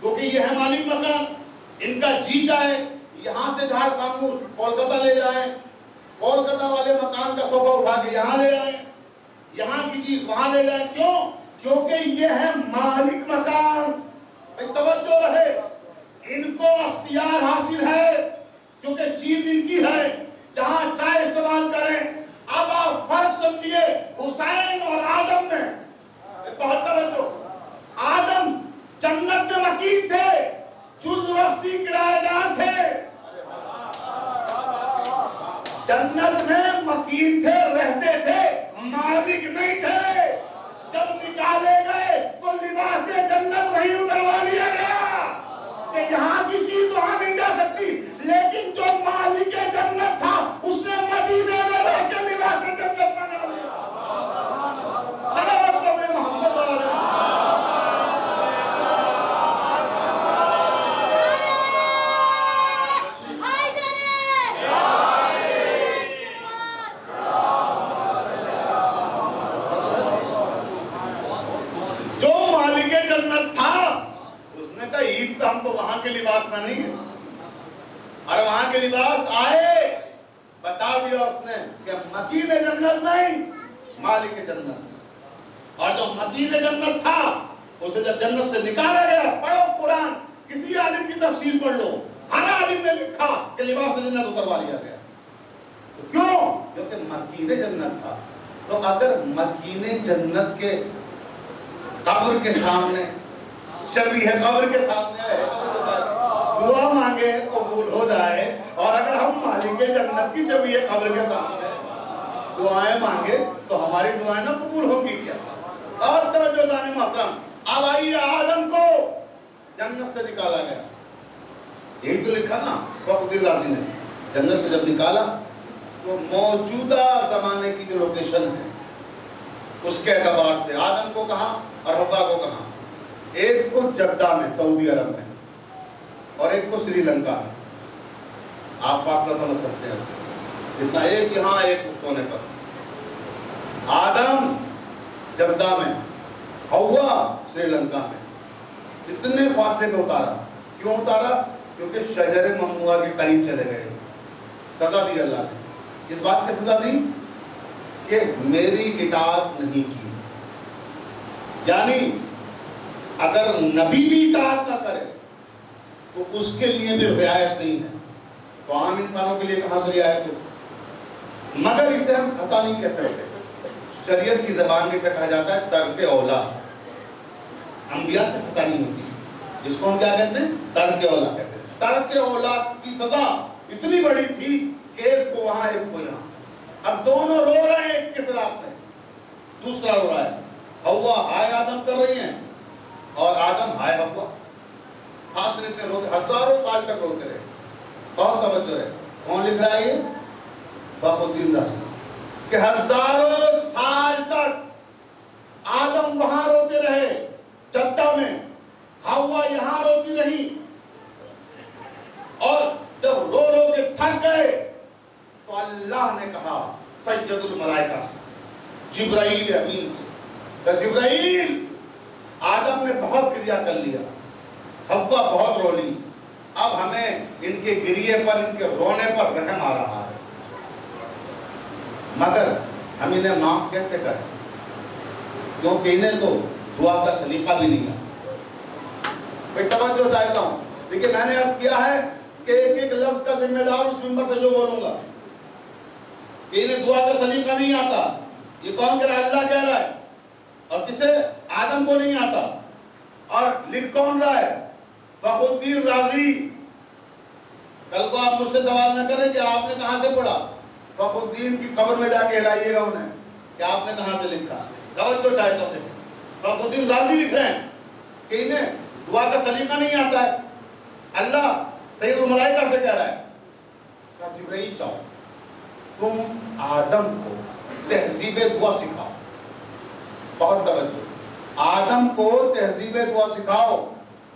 کیونکہ یہ ہے مالک مکان، ان کا جی چاہے یہاں سے جھاڑ خاموش کولکتہ لے جائیں، کولکتہ والے مکان کا صوفہ اٹھا کے یہاں لے آئیں، یہاں کی چیز وہاں لے جائیں۔ کیوں؟ کیونکہ یہ ہے مالک مکان۔ توجہ رہے، ان کو اختیار حاصل ہے کیونکہ چیز ان کی ہے، جہاں چاہے استعمال کریں۔ اب آپ فرق سمجھیے حسین اور آدم میں، بہت توجہ، آدم جنت میں مکین تھے، جز وقتی کرایہ دار تھے، جنت میں مکین تھے، رہتے تھے، مالک نہیں تھے۔ جب نکالے گئے تو لباس جنت وہیں اتروا لیا گیا کہ یہاں کی چیز وہاں نہیں جا سکتی، لیکن جو مالک جنت تھا اس نے مدینے میں رہ کے لباس جنت بنا لیا۔ محمد عید پہ ہم تو وہاں کے لباس میں نہیں ہیں، اور وہاں کے لباس آئے، بتا دیا اس نے کہ مکین جنت نہیں، مالک جنت۔ اور جو مکین جنت تھا اسے جب جنت سے نکالا گیا، پڑھو قرآن، کسی عالم کی تفسیر پڑھ لو، ہر عالم نے لکھا کہ لباس جنت اتروا لیا گیا۔ کیوں؟ کیونکہ مکین جنت تھا۔ تو اگر مکین جنت کے قبر کے سامنے، شبیہ قبر کے سامنے ہے تو دعا مانگے قبول ہو جائے، اور اگر ہم مالک جنت کی شبیہ قبر کے سامنے دعائیں مانگے تو ہماری دعائیں نہ قبول ہوں گی کیا؟ اور توجہ جانے محترم، اب آئیے آدم کو جنت سے نکالا گیا، یہی تو لکھا نا فخر رازی نے، جنت سے جب نکالا تو موجودہ زمانے کی جو لوکیشن ہے اس کے اعتبار سے آدم کو کہاں اور حوا کو کہاں؟ ایک کو جدہ میں سعودی عرب میں، اور ایک کو سری لنکا میں۔ آپ فاصلہ سمجھ سکتے ہیں اتنا، ایک یہاں ایک اس کونے پر۔ آدم جدہ میں، حوا سری لنکا میں، اتنے فاصلے پہ اتارا۔ کیوں اتارا؟ کیونکہ شجر ممنوعہ کے قریب چلے گئے۔ سزا دی اللہ نے، اس بات کی سزا دی کہ میری اطاعت نہیں کی، یعنی اگر نبی بھی اطاعت نہ کرے تو اس کے لیے بھی رعایت نہیں ہے. تو عام انسانوں کے لیے کہاں سے رعایت ہو؟ مگر اسے ہم خطا نہیں کہہ سکتے. شریعت کی زبان میں اسے کہا جاتا ہے ترک اولا. انبیاء سے خطا نہیں ہوتی. اس کو ہم کیا کہتے ہیں؟ ترک اولا کہتے ہیں. ترک اولا کی سزا اتنی بڑی تھی کہ ایک کو وہاں ایک کو یہاں. اب دونوں رو رہے ہیں ایک کے خلاف میں، دوسرا رو رہا ہے. ہوا ہائے آدم کر رہی ہیں اور آدم ہائے ہوا. فاصلے میں روتے، ہزاروں سال تک روتے رہے. بہت توجہ ہے. کون لکھ رہا ہے یہ؟ فخر الدین رازی. کہ ہزاروں سال تک آدم وہاں روتے رہے جدہ میں، ہوا یہاں روتی رہی. اور جب رو رو کے تھک گئے تو اللہ نے کہا سید الملائکہ سے، جبرائیل امین سے، کہ جبرائیل آدم نے بہت گریہ کر لیا، حوا بہت رو لی، اب ہمیں ان کے گریے پر، ان کے رونے پر رحم آ رہا ہے، مگر ہم انہیں معاف کیسے کریں؟ کیونکہ انہیں تو دعا کا سلیقہ بھی نہیں ہے. میں توجہ چاہتا ہوں. دیکھیں میں نے عرض کیا ہے کہ ایک ایک لفظ کا ذمہ دار اس منبر سے جو بولوں گا، کہ انہیں دعا کا سلیقہ نہیں آتا. یہ کون کہہ رہا ہے؟ اللہ کہہ رہا ہے. اور کسے؟ آدم کو نہیں آتا. اور لکھ کون رہا ہے؟ فخر الدین رازی. کل کو آپ مجھ سے سوال نہ کریں کہ آپ نے کہاں سے پڑھا. فخر الدین کی قبر میں جا کے ہلائیے گا انہیں کہ آپ نے کہاں سے لکھا. توجہ چاہتا ہوں. فخر الدین رازی لکھ رہے ہیں کہ انہیں دعا کا سلیقہ نہیں آتا ہے. اللہ سید الملائکہ سے کہہ رہا ہے کہ جبرائیل چاہو تم آدم کو تہذیب دعا سکھاؤ. بہت توجہ. آدم کو تہذیب دعا سکھاؤ.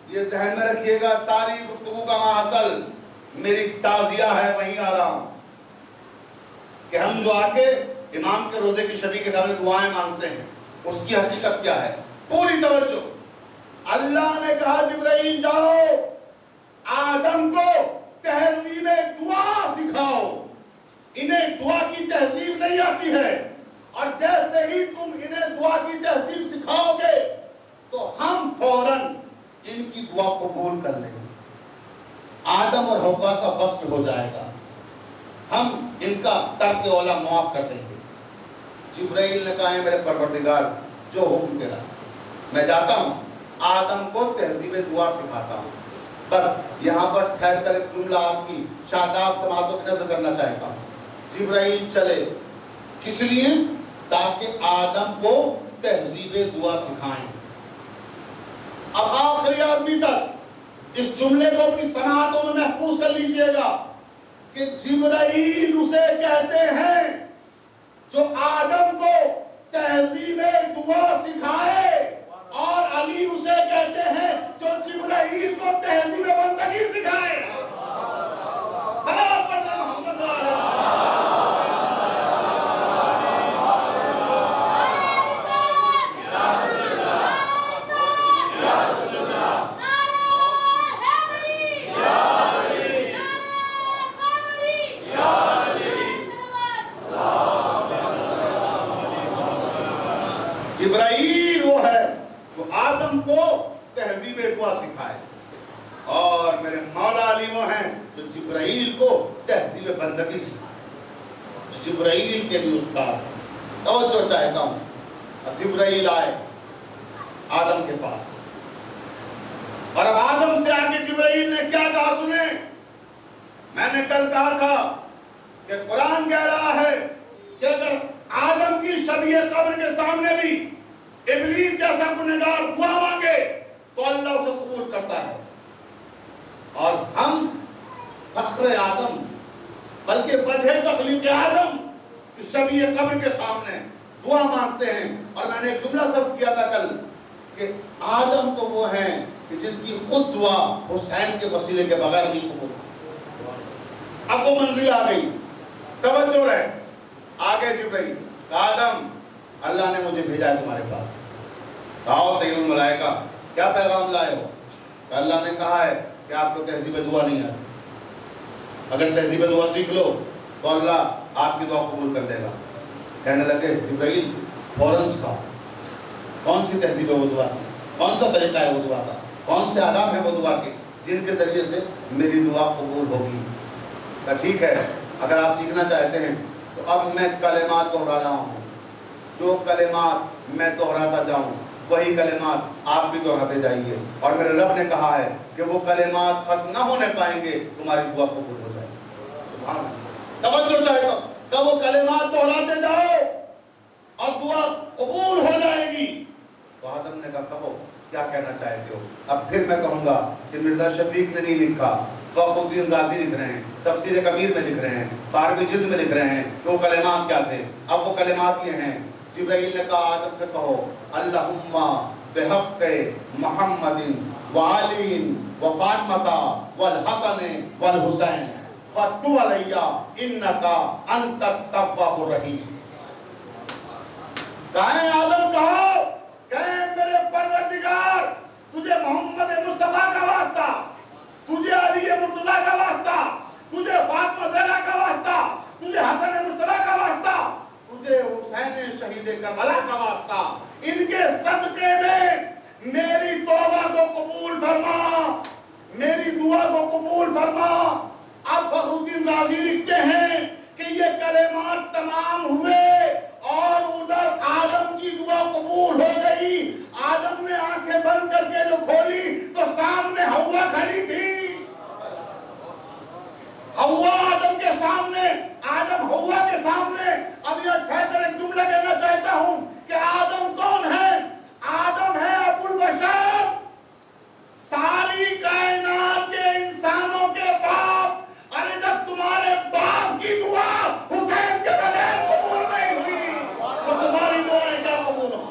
یہ ذہن میں رکھیے گا. ساری گفتگو کا ماحصل میری تعزیہ ہے، وہیں آ رہا ہوں کہ ہم جو آ کے امام کے روزے کی شبی کے سامنے دعائیں مانگتے ہیں، اس کی حقیقت کیا ہے. پوری توجہ. اللہ نے کہا جبرائیل جاؤ آدم کو تہذیب دعا سکھاؤ. انہیں دعا کی تہذیب نہیں آتی ہے، اور جیسے ہی تم انہیں دعا کی تہذیب سکھاؤ گے تو ہم فوراً ان کی دعا قبول کر لیں گے. آدم اور حوا کا وصل ہو جائے گا. ہم ان کا ترک اولا معاف کر دیں گے. جبرائیل نے کہا ہے میرے پروردگار جو حکم تیرا، میں جاتا ہوں آدم کو تہذیب دعا سکھاتا ہوں. بس یہاں پر ٹھہر کر ایک جملہ آپ کی شاداب سماعتوں کی نظر کرنا چاہتا ہوں. جبرائیل چلے کس لیے؟ تاکہ آدم کو تہذیب دعا سکھائیں. اب آخری آدمی تک اس جملے کو اپنی سماعتوں میں محفوظ کر لیجئے گا کہ جبرائیل اسے کہتے ہیں جو آدم کو تہذیب دعا سکھائے، اور علی اسے کہتے ہیں جو جبرائیل کو تہذیب بندگی سکھائے. صلوات پڑھنا محمد علیہ. جبرائیل وہ ہے جو آدم کو تہذیب دعا سکھائے، اور میرے مولا علی وہ ہیں جو جبرائیل کو تہذیب بندگی سکھائے. جبرائیل کے بھی استاد ہیں. توجہ چاہتا ہوں. اب جبرائیل آئے آدم کے پاس، اور اب آدم سے آگے جبرائیل نے کیا کہا سنیں. میں نے کل کہا تھا کہ قرآن کہہ رہا ہے کہ اگر آدم کی شبیہ قبر کے سامنے بھی ابلیس جیسا گنہگار دعا مانگے تو اللہ اسے قبول کرتا ہے. اور ہم فخر آدم بلکہ وجہ تخلیق آدم کی شبیہ قبر کے سامنے دعا مانگتے ہیں. اور میں نے ایک جملہ صرف کیا تھا کل کہ آدم تو وہ ہیں کہ جن کی خود دعا حسین کے وسیلے کے بغیر نہیں قبول. اب وہ منزل آ گئی. توجہ رہے. آگے جبرائیل آدم اللہ نے مجھے بھیجا ہے تمہارے پاس. کہا سید الملائکہ کیا پیغام لائے ہو؟ کہ اللہ نے کہا ہے کہ آپ کو تہذیب دعا نہیں آتی. اگر تہذیب دعا سیکھ لو تو اللہ آپ کی دعا قبول کر لے گا. کہنے لگے جبرائیل فوراً سکھاؤ کون سی تہذیب ہے وہ دعا کی، کون سا طریقہ ہے وہ دعا کا، کون سے آداب ہیں وہ دعا کے. جن کے ذریعے سے میری دعا قبول ہوگی. ٹھیک ہے، اگر آپ سیکھنا چاہتے ہیں تو اب میں کلمات دہرا رہا ہوں. جو کلمات میں دہراتا جاؤں وہی کلمات آپ بھی دہراتے جائیے، اور میرے رب نے کہا ہے کہ وہ کلمات ختم نہ ہونے پائیں گے، تمہاری دعا قبول ہو جائے گی. سبحان اللہ. توجہ چاہتا ہوں کہ وہ کلمات دہراتے جاؤ اور دعا قبول ہو جائے گی. تو آدم نے کہا کہو کیا کہنا چاہتے ہو. اب پھر میں کہوں گا کہ مرزا شفیق نے نہیں لکھا، فخر الدین رازی لکھ رہے ہیں، تفسیر کبیر میں لکھ رہے ہیں، 12ویں جلد میں لکھ رہے ہیں کہ وہ کلمات کیا تھے. اب وہ کلمات یہ ہیں. جبرائیل نے کہا آدم سے کہو اللہم بحق محمد وعلی وفاطمہ والحسن والحسین فتو علیہ انکا انت التواب الرحیم. کہیں آدم کہو، کہیں میرے پروردگار تجھے محمد مصطفیٰ کا واسطہ، تجھے علی مرتضیٰ کا واسطہ، تجھے فاطمہ زہرا کا واسطہ، تجھے حسن مصطفیٰ کا واسطہ، تجھے حسین شہید کربلا کا واسطہ، ان کے صدقے میں میری توبہ کو قبول فرما، میری دعا کو قبول فرما. اب فخر الدین رازی لکھتے ہیں کہ یہ کلمات تمام ہوئے اور ادھر آدم کی دعا قبول ہو گئی. آدم نے آنکھیں بند کر کے جو کھولی تو سامنے حوا کھڑی تھی. حوا آدم کے سامنے، آدم حوا کے سامنے. اب یہ ٹھہر کر ایک جملہ کہنا چاہتا ہوں کہ آدم کون ہے؟ آدم ہے ابو البشر، ساری کائنات کے انسانوں کے باپ. ارے جب تمہارے باپ کی دعا حسین کے بغیر قبول نہیں ہوئی تو تمہاری دعائیں کیا قبول ہوں؟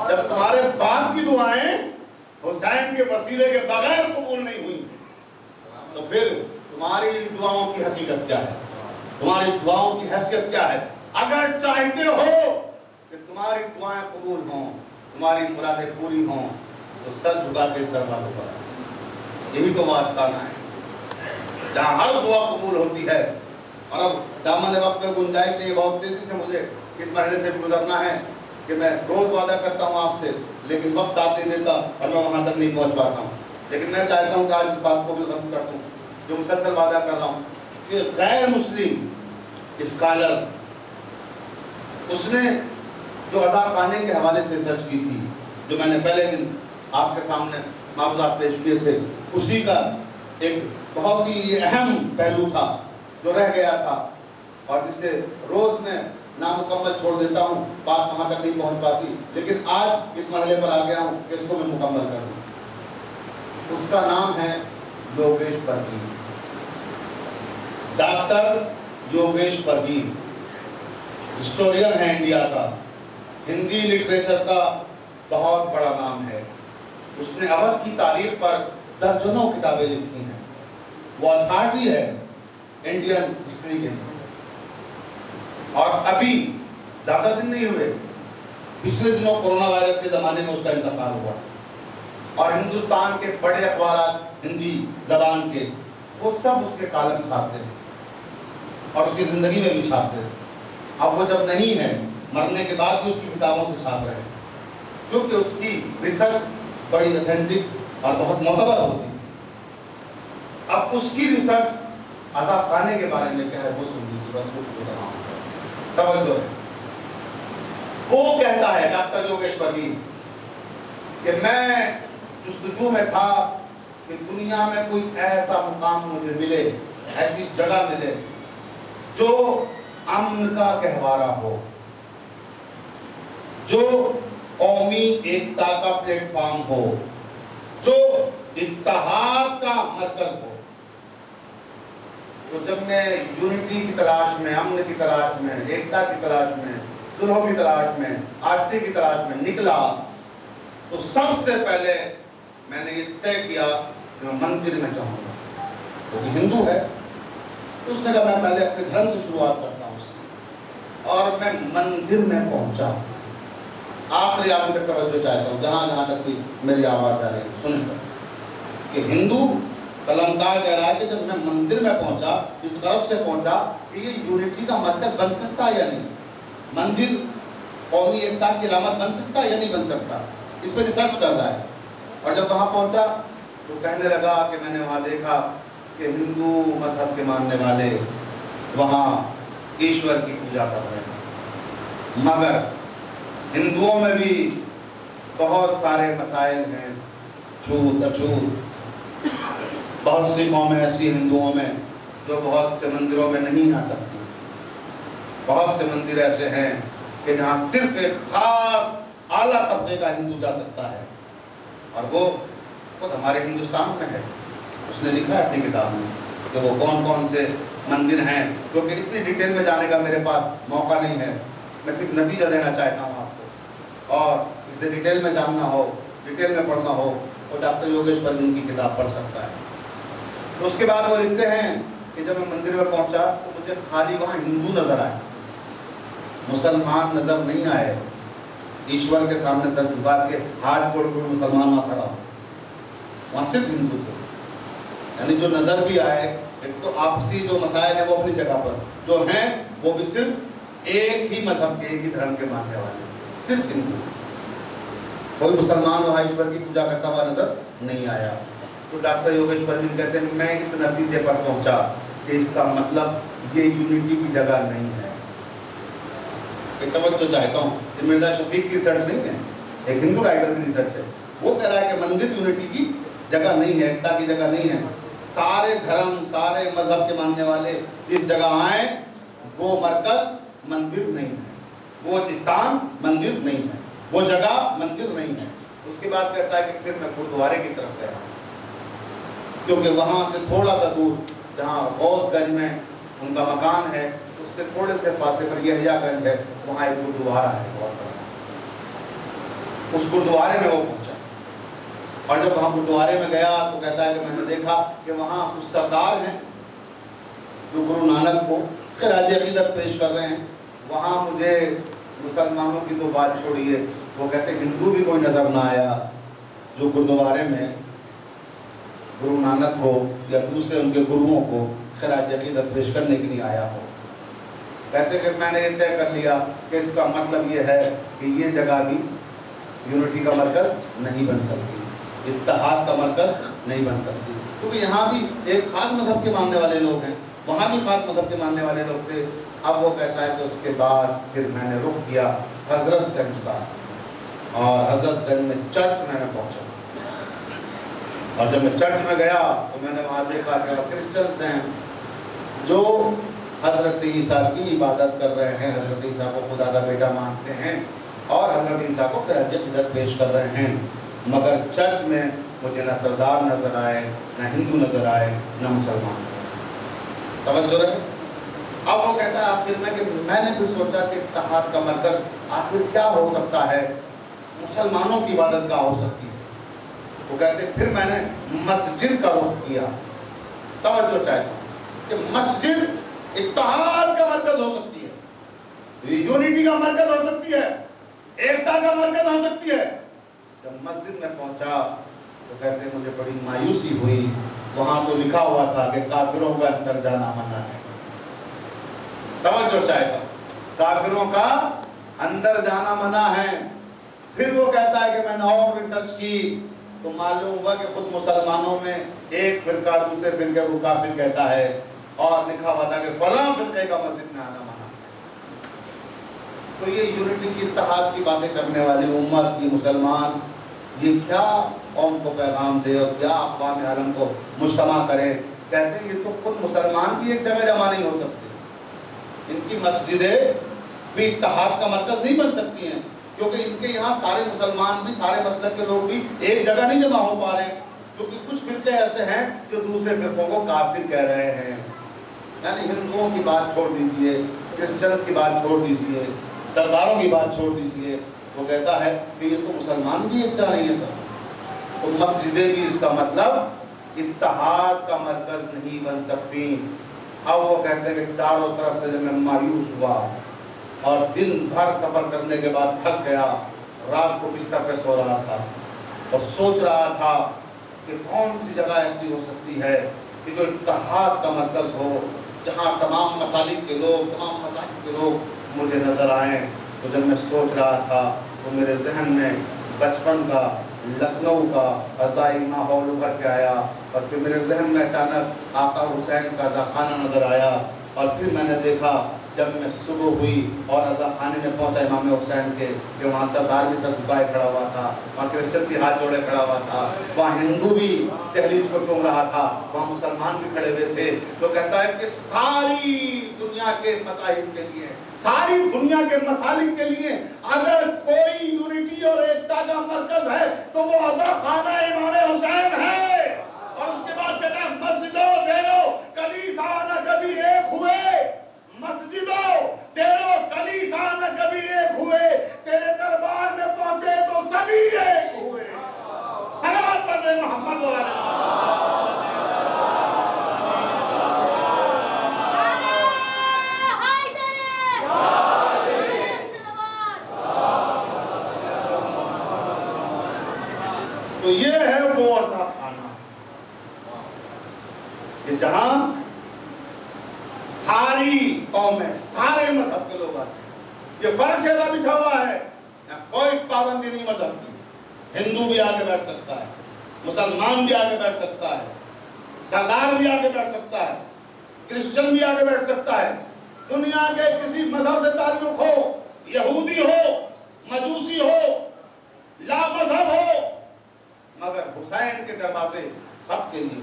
جب تمہارے باپ کی دعائیں حسین کے وسیلے کے بغیر قبول نہیں ہوئی تو پھر تمہاری دعاؤں کی حقیقت کیا ہے؟ تمہاری دعاؤں کی حیثیت کیا ہے؟ اگر چاہتے ہو کہ تمہاری دعائیں قبول ہوں، تمہاری مرادیں پوری ہوں، تو سر جھکا کے اس دروازے پر آئے. یہی تو واسطانہ ہے جہاں ہر دعا قبول ہوتی ہے. اور اب دامن وقت میں گنجائش نہیں، بہت تیزی سے مجھے اس مرحلے سے گزرنا ہے کہ میں روز وعدہ کرتا ہوں آپ سے، لیکن وقت ساتھ نہیں دیتا اور میں وہاں تک نہیں پہنچ پاتا ہوں. لیکن میں چاہتا ہوں کہ آج اس بات کو بھی ختم کر دوں جو مسلسل وعدہ کر رہا ہوں کہ غیر مسلم اسکالر اس نے جو عزا خانے کے حوالے سے ریسرچ کی تھی، جو میں نے پہلے دن آپ کے سامنے معروضات پیش کیے تھے، اسی کا ایک بہت ہی اہم پہلو تھا جو رہ گیا تھا اور جسے روز میں نامکمل چھوڑ دیتا ہوں، بات وہاں تک نہیں پہنچ پاتی. لیکن آج اس مرحلے پر آ گیا ہوں کہ اس کو بھی مکمل کر دوں. اس کا نام ہے یوگیش پرگی. ڈاکٹر یوگیش پرگی ہسٹورین ہے انڈیا کا، ہندی لٹریچر کا بہت بڑا نام ہے. اس نے اودھ کی تاریخ پر درجنوں کتابیں لکھی ہیں. وہ اتھارٹی ہے انڈین ہسٹری کے لیے. اور ابھی زیادہ دن نہیں ہوئے، پچھلے دنوں کورونا وائرس کے زمانے میں اس کا انتقال ہوا. اور ہندوستان کے بڑے اخبارات ہندی زبان کے وہ سب اس کے کالم چھاپتے ہیں اور اس کی زندگی میں بھی چھاپتے ہیں. اب وہ جب نہیں ہے، مرنے کے بعد بھی اس کی کتابوں سے چھاپ رہے ہیں کیونکہ اس کی ریسرچ بڑی اتھینٹک اور بہت معتبر ہوتی ہے. اب اس کی ریسرچ عزا خانے کے بارے میں کیا ہے وہ سن لیجیے، بس وہ تمام توجہ ہے. وہ کہتا ہے ڈاکٹر یوگیش پرگی کہ میں جستجو میں تھا کہ دنیا میں کوئی ایسا مقام مجھے ملے، ایسی جگہ ملے جو امن کا گہوارہ ہو، جو قومی ایکتا کا پلیٹ فارم ہو، جو اتحاد کا مرکز ہو. تو جب میں یونٹی کی تلاش میں، امن کی تلاش میں، ایکتا کی تلاش میں، صلح کی تلاش میں، آشتی کی تلاش میں نکلا تو سب سے پہلے میں نے یہ طے کیا کہ میں مندر میں چاہوں گا. کیونکہ ہندو ہے تو اس نے کہا میں پہلے اپنے دھرم سے شروعات کرتا ہوں اور میں مندر میں پہنچا. آخری آدمی تک توجہ چاہتا ہوں جہاں جہاں تک بھی میری آواز آ رہی ہے سنیں سر کہ ہندو قلمکار کہہ رہا ہے کہ جب میں مندر میں پہنچا اس غرض سے پہنچا کہ یہ یونٹی کا مرکز بن سکتا ہے یا نہیں، مندر قومی ایکتا کی علامت بن سکتا ہے یا نہیں بن سکتا، اس پہ ریسرچ کر رہا ہے. اور جب وہاں پہنچا تو کہنے لگا کہ میں نے وہاں دیکھا کہ ہندو مذہب کے ماننے والے وہاں ایشور کی پوجا کر رہے ہیں، مگر ہندوؤں میں بھی بہت سارے مسائل ہیں، چھوت اچھوت. بہت سی قومیں ایسی ہندوؤں میں جو بہت سے مندروں میں نہیں آ سکتی. بہت سے مندر ایسے ہیں کہ جہاں صرف ایک خاص اعلیٰ طبقے کا ہندو جا سکتا ہے، اور وہ خود ہمارے ہندوستان میں ہے. اس نے لکھا ہے اپنی کتاب میں کہ وہ کون کون سے مندر ہیں، کیونکہ اتنی ڈیٹیل میں جانے کا میرے پاس موقع نہیں ہے. میں صرف نتیجہ دینا چاہتا ہوں آپ کو، اور جسے ڈیٹیل میں جاننا ہو، ڈیٹیل میں پڑھنا ہو، وہ ڈاکٹر یوگیشور ان کی کتاب پڑھ سکتا ہے. تو اس کے بعد وہ لکھتے ہیں کہ جب میں مندر میں پہنچا تو مجھے خالی وہاں ہندو نظر آئے، مسلمان نظر نہیں آئے. ایشور کے سامنے سر جھکا کے ہاتھ جوڑ کر مسلمان وہاں کھڑا ہو، وہاں صرف ہندو تھے. یعنی جو نظر بھی آئے، ایک تو آپسی جو مسائل ہیں وہ اپنی جگہ پر جو ہیں، وہ بھی صرف ایک ہی مذہب کے، ایک ہی دھرم کے ماننے والے، صرف ہندو. کوئی مسلمان وہاں ایشور کی پوجا کرتا ہوا نظر نہیں آیا. تو ڈاکٹر یوگیشور بھی کہتے ہیں میں اس نتیجے پر پہنچا کہ اس کا مطلب یہ یونٹی کی جگہ نہیں ہے. ایک توجہ چاہتا ہوں، یہ مرزا شفیق کی ریسرچ نہیں ہے، ایک ہندو رائٹر کی ریسرچ ہے. وہ کہہ رہا ہے کہ مندر یونٹی کی جگہ نہیں ہے، ایکتا کی جگہ نہیں ہے. سارے دھرم، سارے مذہب کے ماننے والے جس جگہ آئیں وہ مرکز مندر نہیں ہے، وہ استان مندر نہیں ہے، وہ جگہ مندر نہیں ہے. اس کے بعد کہتا ہے کہ پھر میں گردوارے کی طرف گیا، کیونکہ وہاں سے تھوڑا سا دور جہاں غوث گنج میں ان کا مکان ہے، اس سے تھوڑے سے فاصلے پر یحییٰ گنج ہے، وہاں ایک گردوارہ ہے بہت بڑا. اس گردوارے میں وہ پہنچا، اور جب وہاں گردوارے میں گیا تو کہتا ہے کہ میں نے دیکھا کہ وہاں کچھ سردار ہیں جو گرو نانک کو خراج عقیدت پیش کر رہے ہیں. وہاں مجھے مسلمانوں کی تو بات چھوڑیے، وہ کہتے ہیں ہندو بھی کوئی نظر نہ آیا جو گردوارے میں گرو نانک کو یا دوسرے ان کے گروؤں کو خراج عقیدت پیش کرنے کے لیے آیا ہو. کہتے کہ میں نے یہ طے کر لیا کہ اس کا مطلب یہ ہے کہ یہ جگہ بھی یونٹی کا مرکز نہیں بن سکتی، اتحاد کا مرکز نہیں بن سکتی. کیونکہ یہاں بھی ایک خاص مذہب کے ماننے والے لوگ ہیں، وہاں بھی خاص مذہب کے ماننے والے لوگ تھے. اب وہ کہتا ہے کہ اس کے بعد پھر میں نے رخ کیا حضرت گنج کا، اور حضرت گنج میں چرچ میں پہنچا. اور جب میں چرچ میں گیا تو میں نے وہاں دیکھا کہ وہ کرسچنس ہیں جو حضرت عیسیٰ کی عبادت کر رہے ہیں، حضرت عیسیٰ کو خدا کا بیٹا مانتے ہیں اور حضرت عیسیٰ کو خراج عقیدت پیش کر رہے ہیں. مگر چرچ میں مجھے نہ سردار نظر آئے، نہ ہندو نظر آئے، نہ مسلمان. توجہ رہے. اب وہ کہتا ہے آخر میں کہ میں نے پھر سوچا کہ اتحاد کا مرکز آخر کیا ہو سکتا ہے، مسلمانوں کی عبادت کا ہو سکتی ہے. وہ کہتے ہیں پھر میں نے مسجد کا رخ کیا. توجہ چاہتا ہوں کہ مسجد اتحاد کا مرکز ہو سکتی ہے، یونٹی کا مرکز ہو سکتی ہے، ایکتا کا مرکز ہو سکتی ہے. جب مسجد میں پہنچا تو کہتے ہیں مجھے بڑی مایوسی ہوئی. وہاں تو لکھا ہوا تھا کہ کافروں کا اندر جانا منع ہے. توجہ چاہتا ہوں، کافروں کا اندر جانا منع ہے. پھر وہ کہتا ہے کہ میں نے اور ریسرچ کی تو معلوم ہوا کہ خود مسلمانوں میں ایک فرقہ دوسرے فرقے کو کافر کہتا ہے، اور لکھا ہوا تھا کہ فلاں فرقے کا مسجد میں آنا منع. تو یہ یونٹی کی اتحاد کی باتیں کرنے والی امت کی مسلمان یہ کیا قوم کو پیغام دے اور کیا اقوام عالم کو مجتمع کرے. کہتے ہیں یہ تو خود مسلمان بھی ایک جگہ جمع نہیں ہو سکتے، ان کی مسجدیں بھی اتحاد کا مرکز نہیں بن سکتی ہیں، کیونکہ ان کے یہاں سارے مسلمان بھی، سارے مسلک کے لوگ بھی ایک جگہ نہیں جمع ہو پا رہے ہیں. کیونکہ کچھ فرقے ایسے ہیں جو دوسرے فرقوں کو کافر کہہ رہے ہیں. یعنی ہندوؤں کی بات چھوڑ دیجئے، کرسچنس کی بات چھوڑ دیجئے، سرداروں کی بات چھوڑ دیجئے. وہ کہتا ہے کہ یہ تو مسلمان بھی ایک جگہ نہیں ہے سر. تو مسجدیں بھی اس کا مطلب اتحاد کا مرکز نہیں بن سکتی. اب وہ کہتے ہیں کہ چاروں طرف سے جب میں مایوس ہوا اور دن بھر سفر کرنے کے بعد تھک گیا، رات کو بستر پہ سو رہا تھا اور سوچ رہا تھا کہ کون سی جگہ ایسی ہو سکتی ہے کہ جو اتحاد کا مرکز ہو، جہاں تمام مسالک کے لوگ، تمام مذاہب کے لوگ مجھے نظر آئیں۔ تو جب میں سوچ رہا تھا تو میرے ذہن میں بچپن کا لکھنؤ کا فضائی ماحول ابھر کے آیا، اور پھر میرے ذہن میں اچانک آقا حسین کا اذا خانہ نظر آیا، اور پھر میں نے دیکھا جب میں صبح ہوئی اور اذا خانے میں پہنچا امام حسین کے، کہ وہاں سردار بھی سر جھکائے کھڑا ہوا تھا، وہاں کرسچن بھی ہاتھ جوڑے کھڑا ہوا تھا، وہاں ہندو بھی دہلیز کو چوم رہا تھا، وہاں مسلمان بھی کھڑے ہوئے تھے۔ تو کہتا ہے کہ ساری دنیا کے مذاہب کے لیے، ساری دنیا کے مسالک کے لیے اگر کوئی یونٹی اور ایکتا کا مرکز ہے تو وہ اذا خانہ امام حسین ہے۔ اور اس کے بعد کہتا ہے مسجدوں دیرو کلیسا نہ کبھی ایک ہوئے، مسجدوں دیرو کلیسا نہ کبھی ایک ہوئے، تیرے دربار میں پہنچے تو سبھی ایک ہوئے۔ صلوات پڑھیں محمد والا۔ تو یہ ہے وہ اذا خانہ کہ جہاں ساری قومیں، سارے مذہب کے لوگ آتے ہیں۔ یہ فرش ایسا بچھا ہوا ہے، کوئی پابندی نہیں مذہب کی، ہندو بھی آگے بیٹھ سکتا ہے، مسلمان بھی آگے بیٹھ سکتا ہے، سردار بھی آگے بیٹھ سکتا ہے، کرسچن بھی آگے بیٹھ سکتا ہے، دنیا کے کسی مذہب سے تعلق ہو، یہودی ہو، مجوسی ہو، لا مذہب ہو، مگر حسین کے دروازے سب کے لیے۔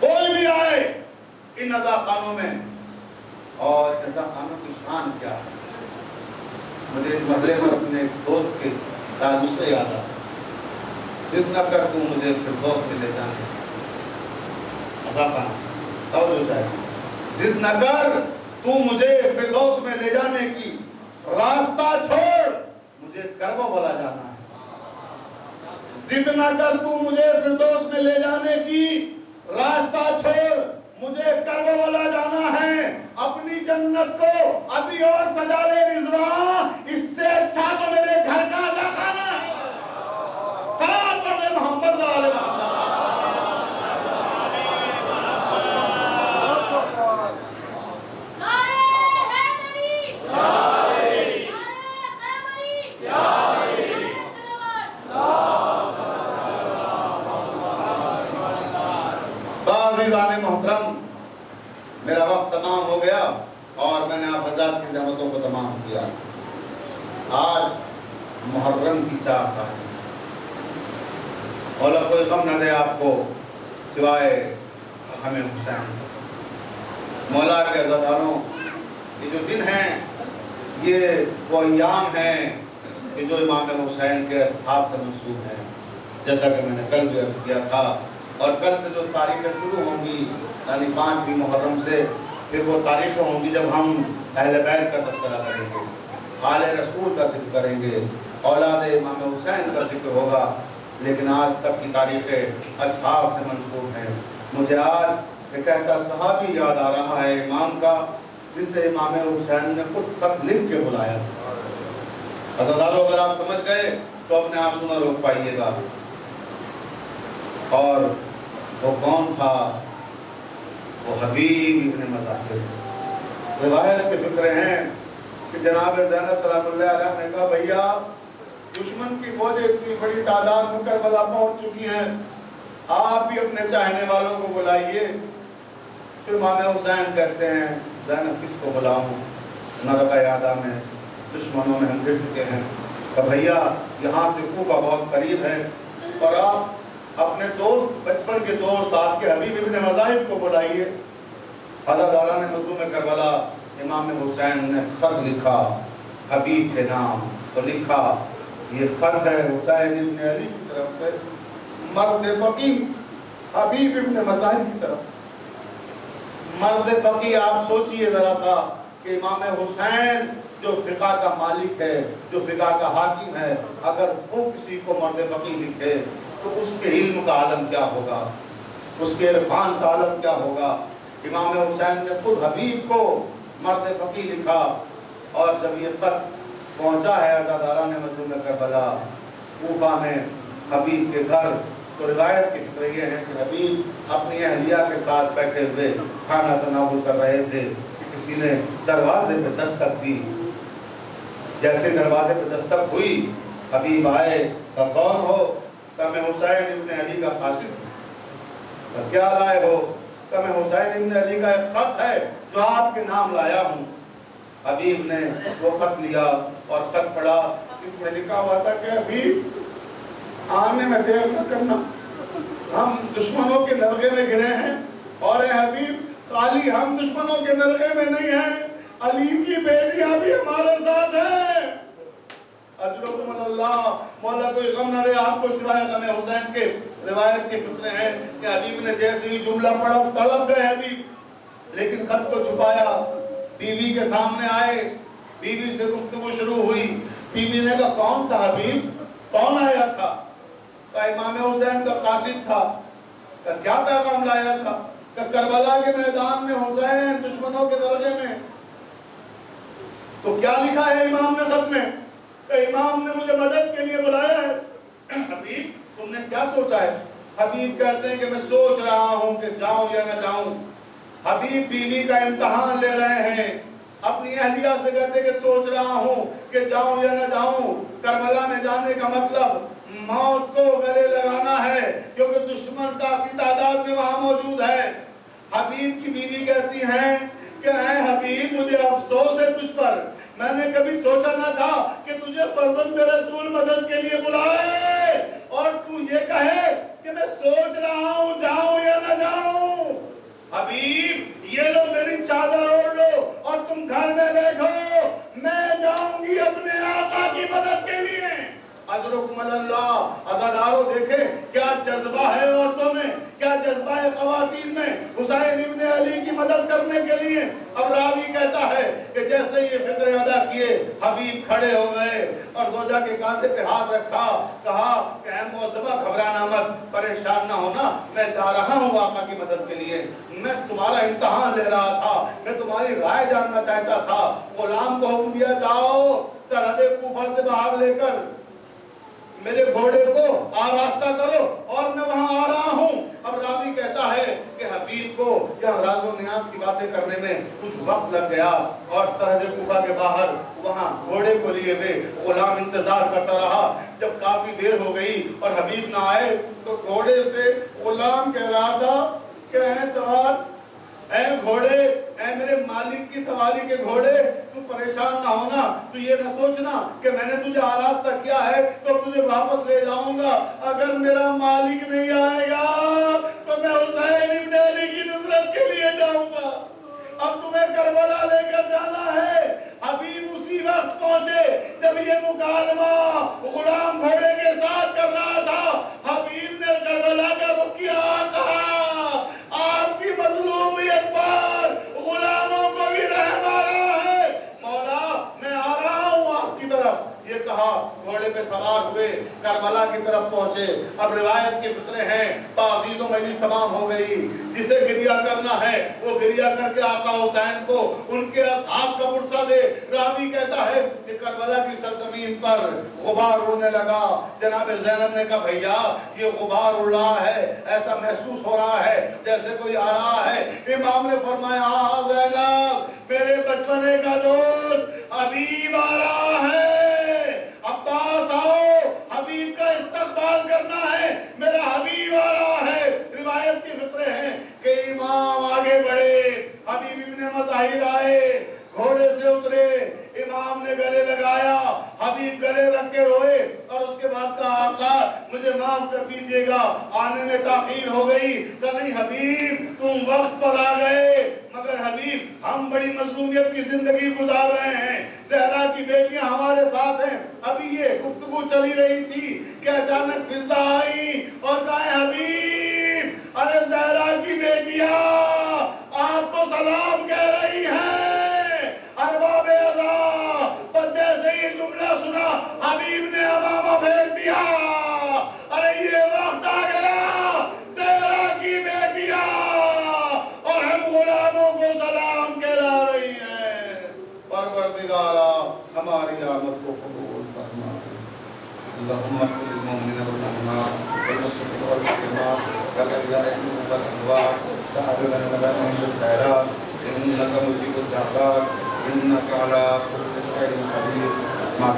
کوئی بھی آئے ان اذا خانوں میں، اور اذا خانوں کی شان کیا ہے۔ مجھے اس مرحلے پر اپنے ایک دوست کے چار مصرے یاد آتا، ضد نہ کر تو مجھے فردوس میں لے جانے، اذا خانہ توجہ چاہیے، ضد نہ کر تو مجھے فردوس میں لے جانے کی، راستہ چھوڑ مجھے کرب والا جانا ہے۔ ضد نہ کر تو مجھے فردوس میں لے جانے کی، راستہ چھوڑ مجھے کرب والا جانا ہے۔ اپنی جنت کو ابھی اور سجا لے رضوان، اس سے اچھا تو میرے گھر کا اذا خانہ ہے۔ صلوات پڑھیں محمد والے محمد۔ عزیزان محترم، میرا وقت تمام ہو گیا اور میں نے آپ حضرات کی زحمتوں کو تمام کیا۔ آج محرم کی 4 تاریخ، مولا کوئی غم نہ دے آپ کو سوائے ہمیں حسین۔ مولا کے عزاداروں، یہ جو دن ہیں یہ وہ ایام ہیں کہ جو امام حسین کے اصحاب سے منسوب ہیں، جیسا کہ میں نے کل بھی عرض کیا تھا۔ اور کل سے جو تاریخیں شروع ہوں گی، یعنی 5ویں محرم سے، پھر وہ تاریخیں ہوں گی جب ہم اہل بیت کا تذکرہ کریں گے، آل رسول کا ذکر کریں گے، اولاد امام حسین کا ذکر ہوگا۔ لیکن آج تک کی تاریخیں اصحاب سے منسوب ہیں۔ مجھے آج ایک ایسا صحابی یاد آ رہا ہے امام کا، جسے امام حسین نے خود خط لکھ کے بلایا تھا۔ عزادارو، اگر آپ سمجھ گئے تو اپنے آنسو نہ روک پائیے گا۔ اور وہ کون تھا؟ وہ حبیب ابن مظاہر۔ روایت کے فکرے ہیں کہ جناب زینب سلام اللہ علیہ نے کہا، بھیا دشمن کی فوجیں اتنی بڑی تعداد میں کربلا پہنچ چکی ہیں، آپ بھی اپنے چاہنے والوں کو بلائیے۔ پھر امام حسین کہتے ہیں، زینب کس کو بلاؤں؟ نرقہ یادہ میں دشمنوں میں ہم گر چکے ہیں۔ کہ بھیا یہاں سے کوفہ بہت قریب ہے، اور آپ اپنے دوست، بچپن کے دوست، آپ کے حبیب ابن مظاہر کو بلائیے۔ عزاداران مظلوم کربلا، امام حسین نے خط لکھا حبیب کے نام، تو لکھا یہ خط ہے حسین ابن علی کی طرف سے، مرد فقیہ حبیب ابن مظاہر کی طرف۔ مرد فقیہ، آپ سوچئے ذرا سا کہ امام حسین جو فقہ کا مالک ہے، جو فقہ کا حاکم ہے، اگر وہ کسی کو مرد فقیہ لکھے تو اس کے علم کا عالم کیا ہوگا، اس کے عرفان کا عالم کیا ہوگا۔ امام حسین نے خود حبیب کو مرد فقیہ لکھا، اور جب یہ خط پہنچا ہے عزاداران مظلوم کربلا کوفہ میں حبیب کے گھر، تو روایت کی فکر یہ ہے کہ حبیب اپنی اہلیہ کے ساتھ بیٹھے ہوئے کھانا تناول کر رہے تھے کہ کسی نے دروازے پہ دستک دی. جیسے دروازے پہ دستک ہوئی حبیب آئے کہ کون ہو؟ کہ میں حسین ابن علی کا قاصد ہوں. کہ کیا لائے ہو؟ کہ میں حسین ابن علی کا ایک خط ہے جو آپ کے نام لایا ہوں. حبیب نے وہ خط لیا اور خط پڑھا. اس میں لکھا ہوا تھا کہ حبیب آنے میں دیر نہ کرنا، ہم دشمنوں کے نلغے میں گرے ہیں. اور اے حبیب خالی ہم دشمنوں کے نلغے میں نہیں ہیں، علی کی بیٹیاں بھی ہمارے ساتھ ہیں. اجرکم اللہ، مولا کوئی غم نہ دے آپ کو سوائے غم حسین کے. روایت کے فکرے ہیں کہ حبیب نے جیسے ہی جملہ پڑھا تڑپ گئے حبیب، لیکن خط کو چھپایا. بیوی کے سامنے آئے، بیوی سے گفتگو شروع ہوئی. بیوی نے کہا کون تھا حبیب؟ کون آیا تھا؟ کہا امام حسین کا قاصد تھا. کہا کیا پیغام لایا تھا؟ کہ کربلا کے میدان میں حسین دشمنوں کے درجے میں. تو کیا لکھا ہے امام نے خط میں؟ کہ امام نے مجھے مدد کے لیے بلایا ہے. حبیب تم نے کیا سوچا ہے؟ حبیب کہتے ہیں کہ میں سوچ رہا ہوں کہ جاؤں یا نہ جاؤں. حبیب بیوی کا امتحان لے رہے ہیں. اپنی اہلیہ سے کہتے ہیں کہ سوچ رہا ہوں کہ جاؤں یا نہ جاؤں. کربلا میں جانے کا مطلب موت کو گلے لگانا ہے کیونکہ دشمن کافی تعداد میں وہاں موجود ہے. حبیب کی بیوی کہتی ہیں کہ اے حبیب مجھے افسوس ہے تجھ پر، میں نے کبھی سوچا نہ تھا کہ تجھے فرزند رسول مدد کے لیے بلائے اور تو یہ کہے کہ میں سوچ رہا ہوں جاؤں یا نہ جاؤں. حبیب یہ لو میری چادر اوڑھ لو اور تم گھر میں بیٹھو، میں جاؤں گی اپنے آقا کی مدد کے لیے. اجرکم اللہ. عزادارو دیکھیں کیا جذبہ ہے عورتوں میں، کیا جذبہ ہے خواتین میں حسین ابن علی کی مدد کرنے کے لیے. اب راوی کہتا ہے کہ جیسے یہ فکر ادا کیے حبیب کھڑے ہو گئے اور زوجہ کے کاندھے پہ ہاتھ رکھا. کہا کہ اے معذبہ گھبرانا مت، پریشان نہ ہونا، میں جا رہا ہوں آقا کی مدد کے لیے. میں تمہارا امتحان لے رہا تھا، میں تمہاری رائے جاننا چاہتا تھا. غلام کو حکم دیا جاؤ سرحد کوفہ سے باہر لے کر میرے گھوڑے کو آراستہ کرو اور میں وہاں آ رہا ہوں. اب راوی کہتا ہے کہ حبیب کو یہاں راز و نیاز کی باتیں کرنے میں کچھ وقت لگ گیا اور سرحد کوفہ کے باہر وہاں گھوڑے کو لیے ہوئے غلام انتظار کرتا رہا. جب کافی دیر ہو گئی اور حبیب نہ آئے تو گھوڑے سے غلام کہہ رہا تھا کہ اے سوار، اے گھوڑے، اے میرے مالک کی سواری کے گھوڑے، تو پریشان نہ ہونا، تو یہ نہ سوچنا کہ میں نے تجھے آراستہ کیا ہے تو تجھے واپس لے جاؤں گا. اگر میرا مالک نہیں آئے گا تو میں حسین ابن علی کی نصرت کے لیے جاؤں گا. اب تمہیں کربلا لے کر جانا ہے. حبیب اسی وقت پہنچے جب یہ مکالمہ غلام گھوڑے کے ساتھ کر رہا تھا. حبیب نے کربلا کا رخ کیا، کہا آپ کی مظلومیت پر غلاموں کو بھی رحم آ رہا ہے، مولا میں آ رہا ہوں آپ کی طرف. یہ کہا گھوڑے پہ سوار ہوئے کربلا کی طرف پہنچے. اب روایت کے فکرے ہیں تعزیز و مجلس تمام ہو گئی. جسے گریہ کرنا ہے وہ گریہ کر کے آقا حسین کو ان کے اصحاب کا پرسہ دے. راوی کہتا ہے کہ کربلا کی سرزمین پر غبار اڑنے لگا. جناب زینب نے کہا بھیا یہ غبار اڑ رہا ہے، ایسا محسوس ہو رہا ہے جیسے کوئی آ رہا ہے. امام نے فرمایا ہاں زینب میرے بچپنے کا دوست حبیب آ رہا ہے، عباس آؤ، حبیب کا استقبال کرنا ہے، میرا حبیب آ رہا ہے. روایت کی فکرے ہیں کہ امام آگے بڑھے، حبیب ابن مظاہر آئے، گھوڑے سے اترے، امام نے گلے لگایا، حبیب گلے رکھ کے روئے اور اس کے بعد کہا آقا مجھے معاف کر دیجئے گا آنے میں تاخیر ہو گئی. کہ نہیں حبیب تم وقت پر آ گئے، مگر حبیب ہم بڑی مظلومیت کی زندگی گزار رہے ہیں، زہرا کی بیٹیاں ہمارے ساتھ ہیں. ابھی یہ گفتگو چلی رہی تھی کہ اچانک فضا آئی اور کہا حبیب ارے زہرا کی بیٹیاں آپ کو سلام کہہ رہی ہیں. ارباب اذا پر جیسے ہی جملہ سنا حبیب نے امامہ پھینک دیا. ارے یہ وقت آ گیا زہرا کی بیٹیاں اور ہم غلاموں کو سلام کہلا رہی ہیں. پروردگارا ہماری آمد کو قبول فرما. اللہم اغفر للمؤمنین والمؤمنات والمسلمین كالأنبياء والأنوار سألنا من الخيرات إنك مجيب الدعوات إنك على كل شيء قدير ما